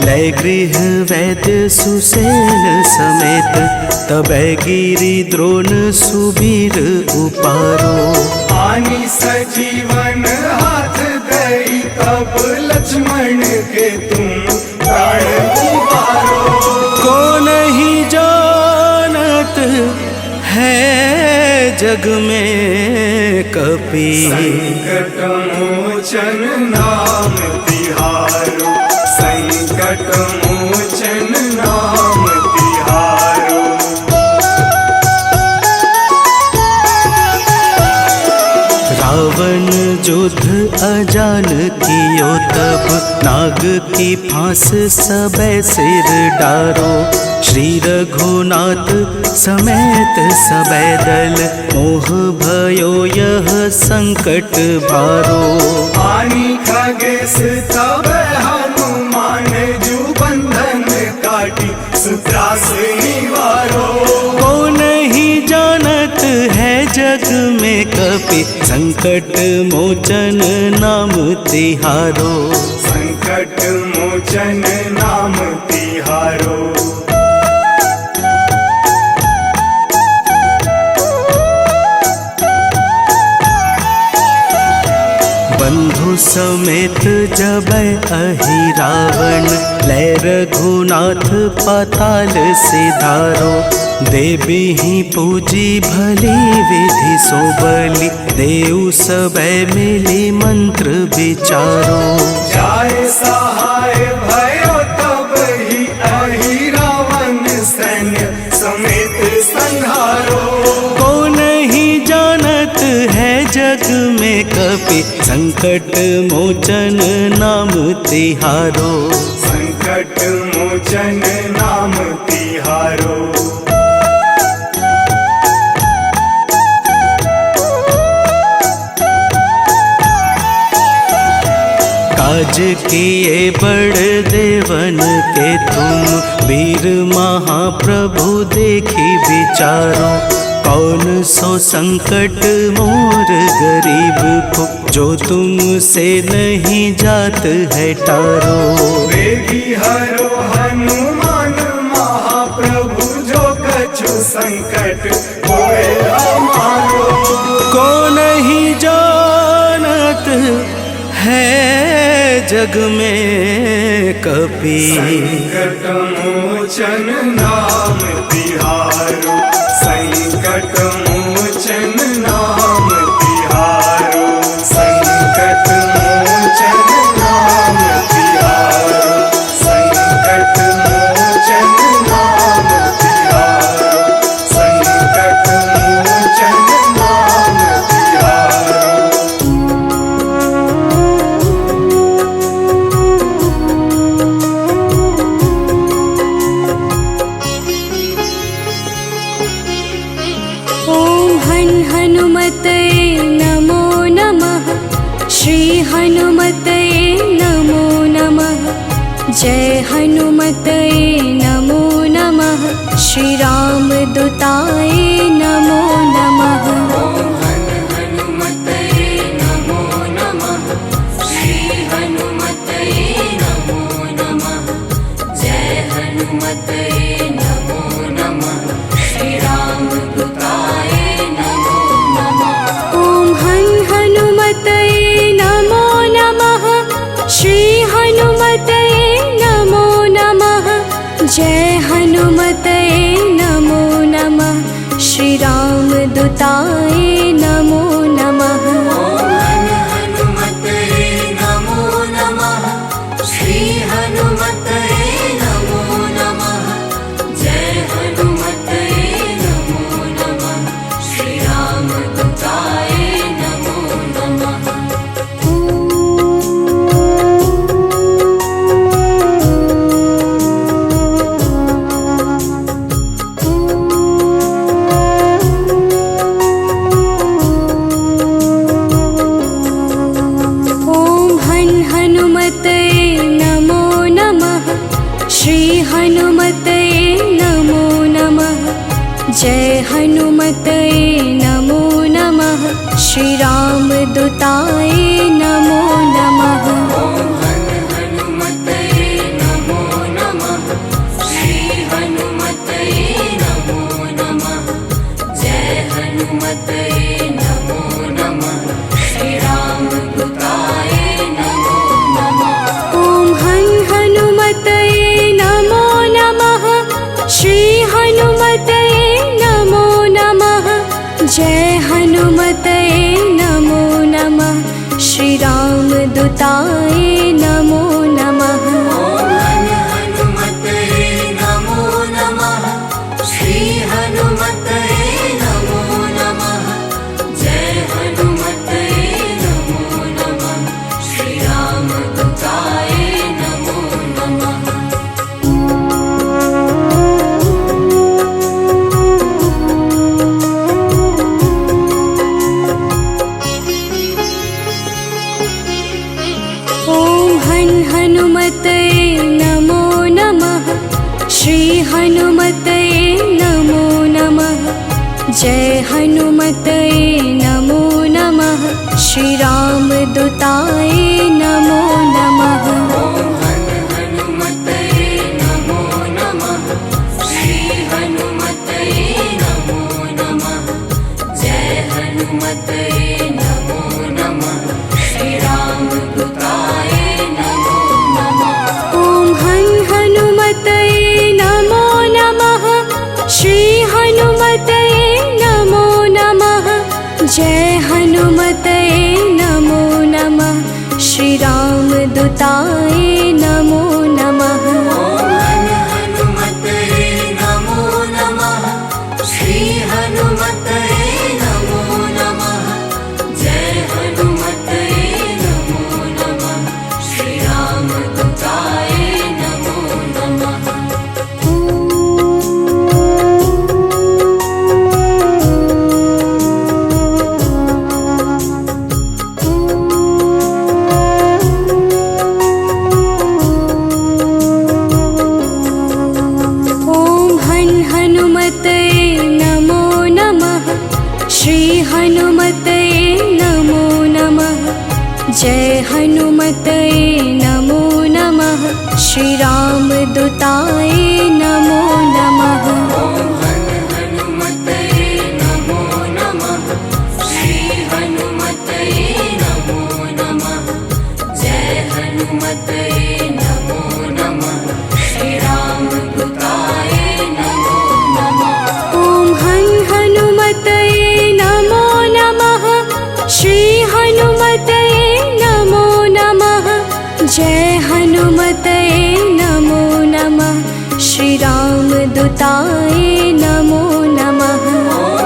लय गृह वैद्य सुसेन समेत तबै गिरि द्रोण सुबीर उपारो। आनी सजीवन हाथ दई तब लक्ष्मण के तुम प्राण उबारो। को नहीं जानत है जग में कपि संकट मोचन नाम तिहारो। संकट मोचन नाम तिहारो। रावण युद्ध अजान कियो तब नाग की फांस सबे सिर डारो। श्री रघुनाथ समेत सबे दल मोह भयो यह संकट भारो। आनी खगेश तब हनुमान जु बंधन काटी सुत्रास निवारो। को नहीं जानत है जग में कपि संकट मोचन नाम तिहारो। संकट मोचन नाम तिहारो। बंधु समेत जबै अहि रावण लय रघुनाथ पाताल सिधारो। देवी ही पूजी भली विधि सो बलि देव सबे मिली मंत्र विचारो। जाय सहाय भयो तब ही अहि रावण सैन्य समेत संहारो। को नहीं जानत है जग में कपि संकट मोचन नाम तिहारो। संकट मोचन नाम तिहारो। काज किए बड़ देवन के तुम वीर महाप्रभु देखी विचारो। कौन सो संकट मोर गरीब को जो तुमसे नहीं जात है टारो। वेगी हरो हनुमान महाप्रभु जो कछु संकट होए हमारो। को नहीं जानत है जग में कपि संकट मोचन नाम तिहारो। संकट मोचन नाम तिहारो। संकट मोचन नाम तिहारो। संकट मोचन नाम तिहारो। संकट मोचन नाम तिहारो। हनुमते नमो नमः। श्री हनुमते नमो नमः। जय हनुमते नमो नमः। श्री राम दूताय नमो नमः। हनुमते नमो नमः। श्री हनुमते नमो नमः। जय हनुमते नमो नमः। श्री राम दूताय नमो नमः। ओम हनुमते नमो नमः। श्री हनुमते नमो नमः। जय हनुमते नमो नमः। दूताय नमो नमः। ओम हनुमते नमो नमः। श्री हनुमते नमो नमः। जय हनुमते नमो नमः। श्री राम दूताय नमो नमः। श्री हनुमते नमो नमः। जय हनुमते नमो नमः। श्री राम दूताय नमो नमः। ओम हनुमते नमो नमः। श्री हनुमते नमो नमः। जय हनुमते नमो नमः। श्री राम दूताय नमो नमः। ओम हनुमते नमो नमः। श्री हनुमते नमो नमः। जय हनुमते नमो नमः। श्री राम दूताय नमो नमः। ओम हनुमते नमो नमः। श्री हनुमते नमो नमः। जय हनुमते नमो नमः। श्री राम दूताय नमो नमः। हनुमते नमो नमः। श्री हनुमते नमो नमः। जय हनुमते नमो नमः। श्री राम दूताय नमो नमः। ओम हनुमते नमो नमः। श्री हनुमते नमो नमः। जय हनुमते नमो नमः। श्री राम दूताय नमो नमः। ओम हनुमते नमो नमः। श्री हनुमते नमो नमः। जय हनुमते नमो नमः। श्री राम दूताय नमो नमः। ओम हनुमते नमो नमः। श्री हनुमते नमो नमः। जय हनुमते नमो नमः। श्री राम दूताय नमो नमः। ओम हनुमते नमो नमः। श्री हनुमते नमो नमः। जय हनुमते नमो नमः। श्री राम दूताय नमो नमः। ओम हनुमते नमो नमः। श्री हनुमते नमो नमः। जय हनुमते नमो नमः। श्री राम दूताय नमो नमः। ओम हनुमते नमो नमः। श्री हनुमते नमो नमः। जय हनुमते नमो नमः। श्री राम दूताय नमो नमः। ओम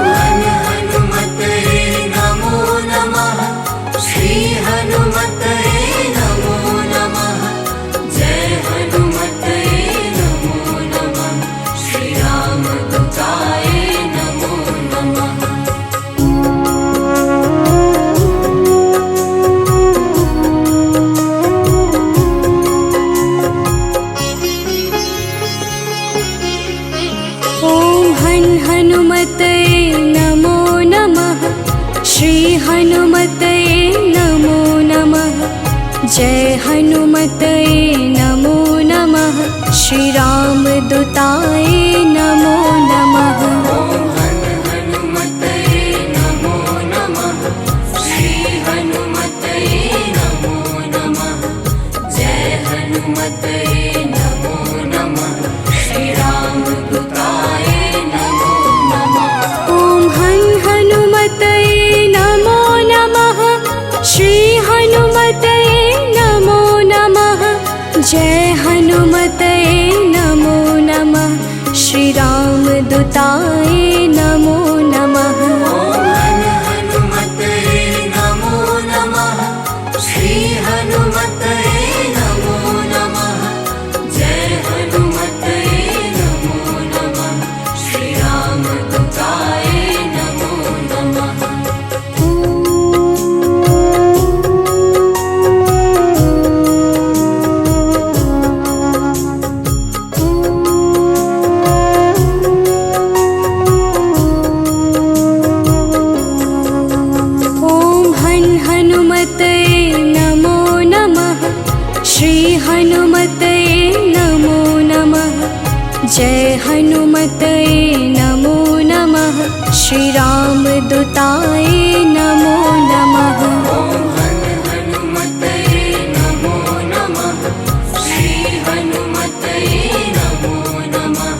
हनुमते नमो नमः। श्री हनुमते नमो नमः। जय हनुमते नमो नमः। श्री राम दूताय नमो नमः। ओम हनुमते नमो नमः। श्री हनुमते नमो नमः। जय हनुमते नमो नमः। श्री राम दूताय नमो नमः। ओम हनुमते नमो नमः। श्री हनुमते नमो नमः। जय हनुमते नमो नमः। श्री राम दूताय नमो नमः। ओम हनुमते दूताय नमो नमः। हनुमते नमो नमः। श्री हनुमते नमो नमः। जय हनुमते नमो नमः। श्री राम दूताय नमो नमः। श्री हनुमते नमो नमः। जय हनुमते नमो नमः। श्री राम दूताय नमो नमः। हनुमते नमो नमः। श्री हनुमते नमो नमः।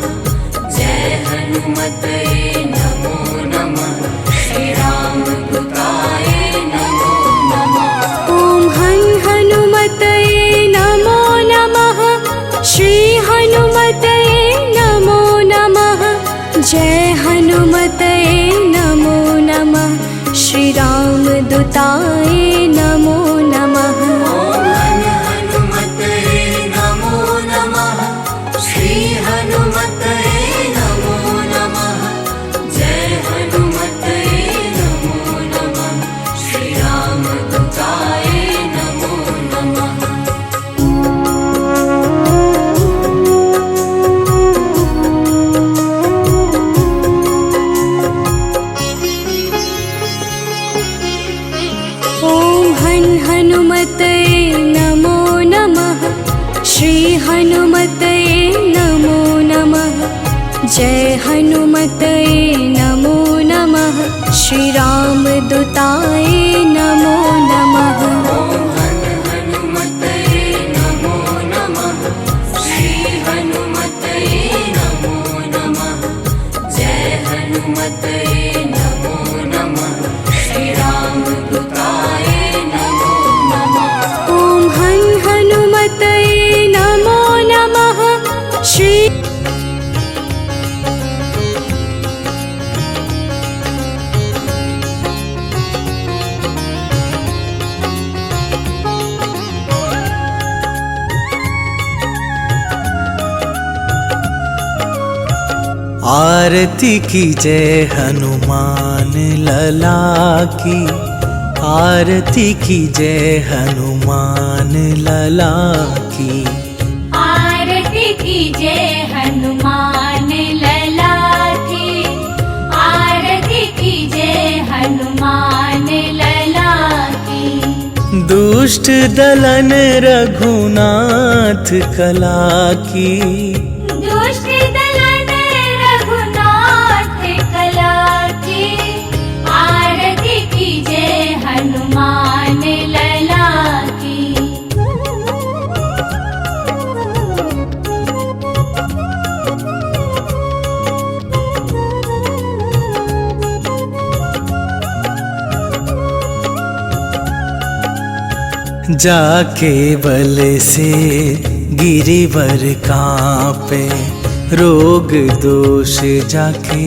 जय हनुमते नमो नमः। श्री राम दूताय नमो नमः। ओम हनुमते नमो नमः। श्री हनुमते नमो नमः। जय हनुमते नमो नमः। श्री राम दूताय नमो नमः। हनुमते नमो नमः। श्री हनुमते नमो नमः। जय हनुमते नमो नमः। श्री राम दूताय नमो नमः। ओम हनुमते नमो नमः। श्री हनुमते नमो नमः। जय हनुमते नमो नमः। श्री राम दूताय नमो नमः। हनुमते नमो नमः। श्री हनुमते नमो नमः। जय हनुमते नमो नमः। श्री राम दूताय नमो नमः। ओम हनुमते नमो नमः। श्री आरती की जय हनुमान लला की। आरती की जय हनुमान लला की। आरती की जय हनुमान लला की। आरती की जय हनुमान लला की। दुष्ट दलन रघुनाथ कला की। दुष्ट दलन रघुनाथ कला की। आरती की जय हनुमान लला की। जाके बल से गिरिवर कांपे। रोग दोष जाके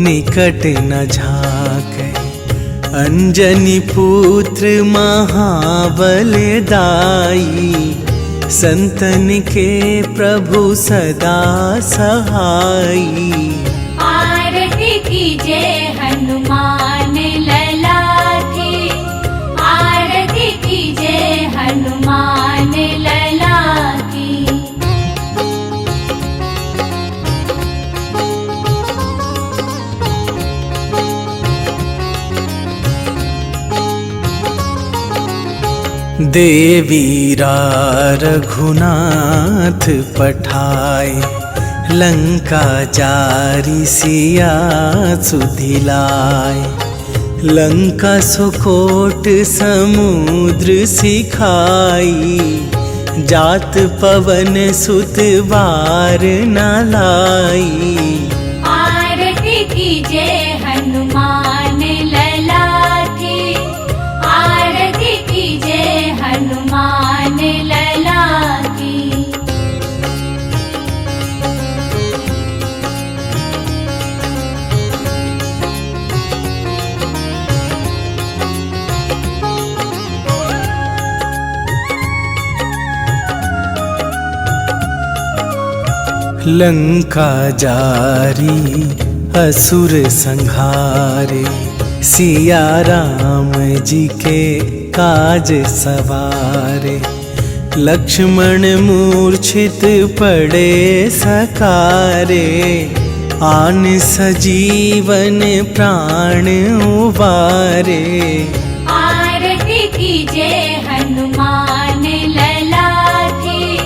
निकट न झाके। अंजनी पुत्र महाबलदाई। संतन के प्रभु सदा सहाई। आरती की जय हनुमान लला की। आरती की जय हनुमान लला की। देवीरा रघुनाथ पठाए। लंका जारी सिया सुधिलाए। लंका सुकोट समुद्र सिखाई। जात पवन सुत बार न लाई। आरती की जय हनुमान लला की। आरती की जय हनुमान लला की। लंका जारी असुर संहारे, सिया राम जी के काज सवारे। लक्ष्मण मूर्छित पड़े सकारे, आन सजीवन प्राण उबारे। आरती कीजे हनुमान लला की,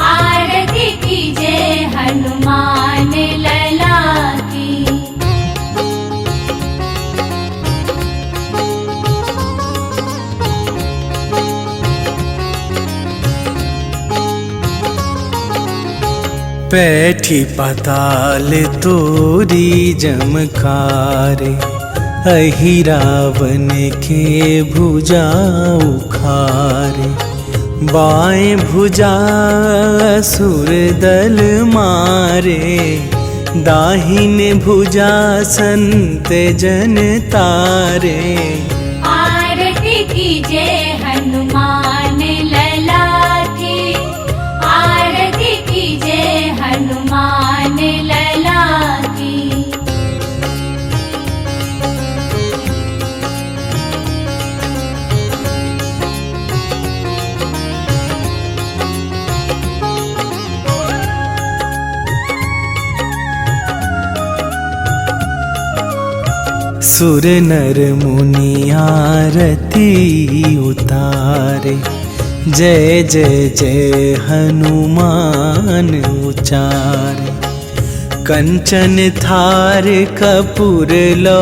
आरती कीजे हनुमान लला की। बैठी पाताल तोरी जमकारे, अहि रावण के भुजा उखारे। बाएं भुजा असुर दल मारे, दाहिने भुजा संत जन तारे। आरती कीजे हनुमान लला की, आरती कीजे हनुमान लला की। सुर नर मुनि आरती उतारे, जय जय जय हनुमान उचारे। कंचन थार कपूर लो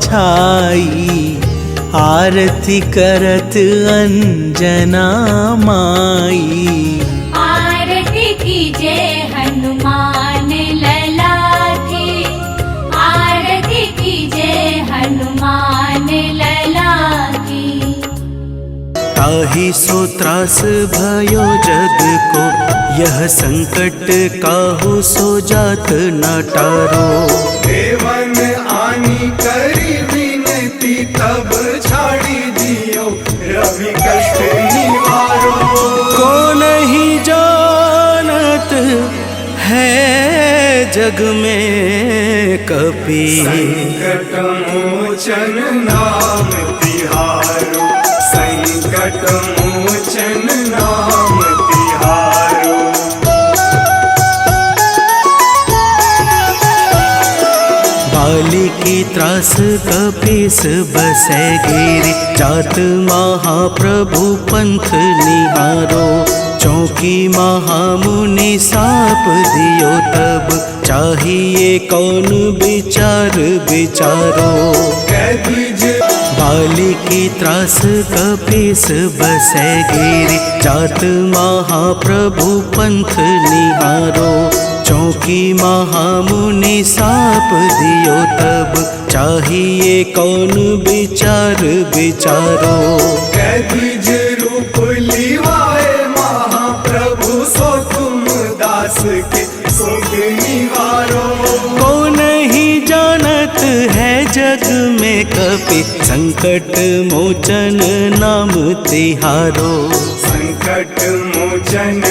छाई, आरती करत अंजना माई। आरती कीजे हनुमान लला की, आरती कीजे हनुमान लला की। ताहि सो त्रास भयो जग को, यह संकट काहू सो जात न टारो। देवन आनी करी विनती, तब छाड़ी दियो रवि कष्ट निवारो। को नहीं जानत है जग में कपि, संकट मोचन नाम तिहारो, संकट मोचन नाम तिहारो। बाली की त्रास कपीस बसै गिरि, जात महाप्रभु पंथ निहारो। चौकी महामुनि साप दियो तब, चाहिए कौन विचार विचारो। बाली की त्रास कपीस बसै गिरि, जात महाप्रभु पंथ निहारो। चौकी महामुनि साप दियो तब, चाहिए कौन विचार विचारो। कैद्विज रूप लिवाए महाप्रभु, सो तुम दास के शोक निवारो। को नहीं जानत है जग में कपि, संकट मोचन नाम तिहारो। संकट मोचन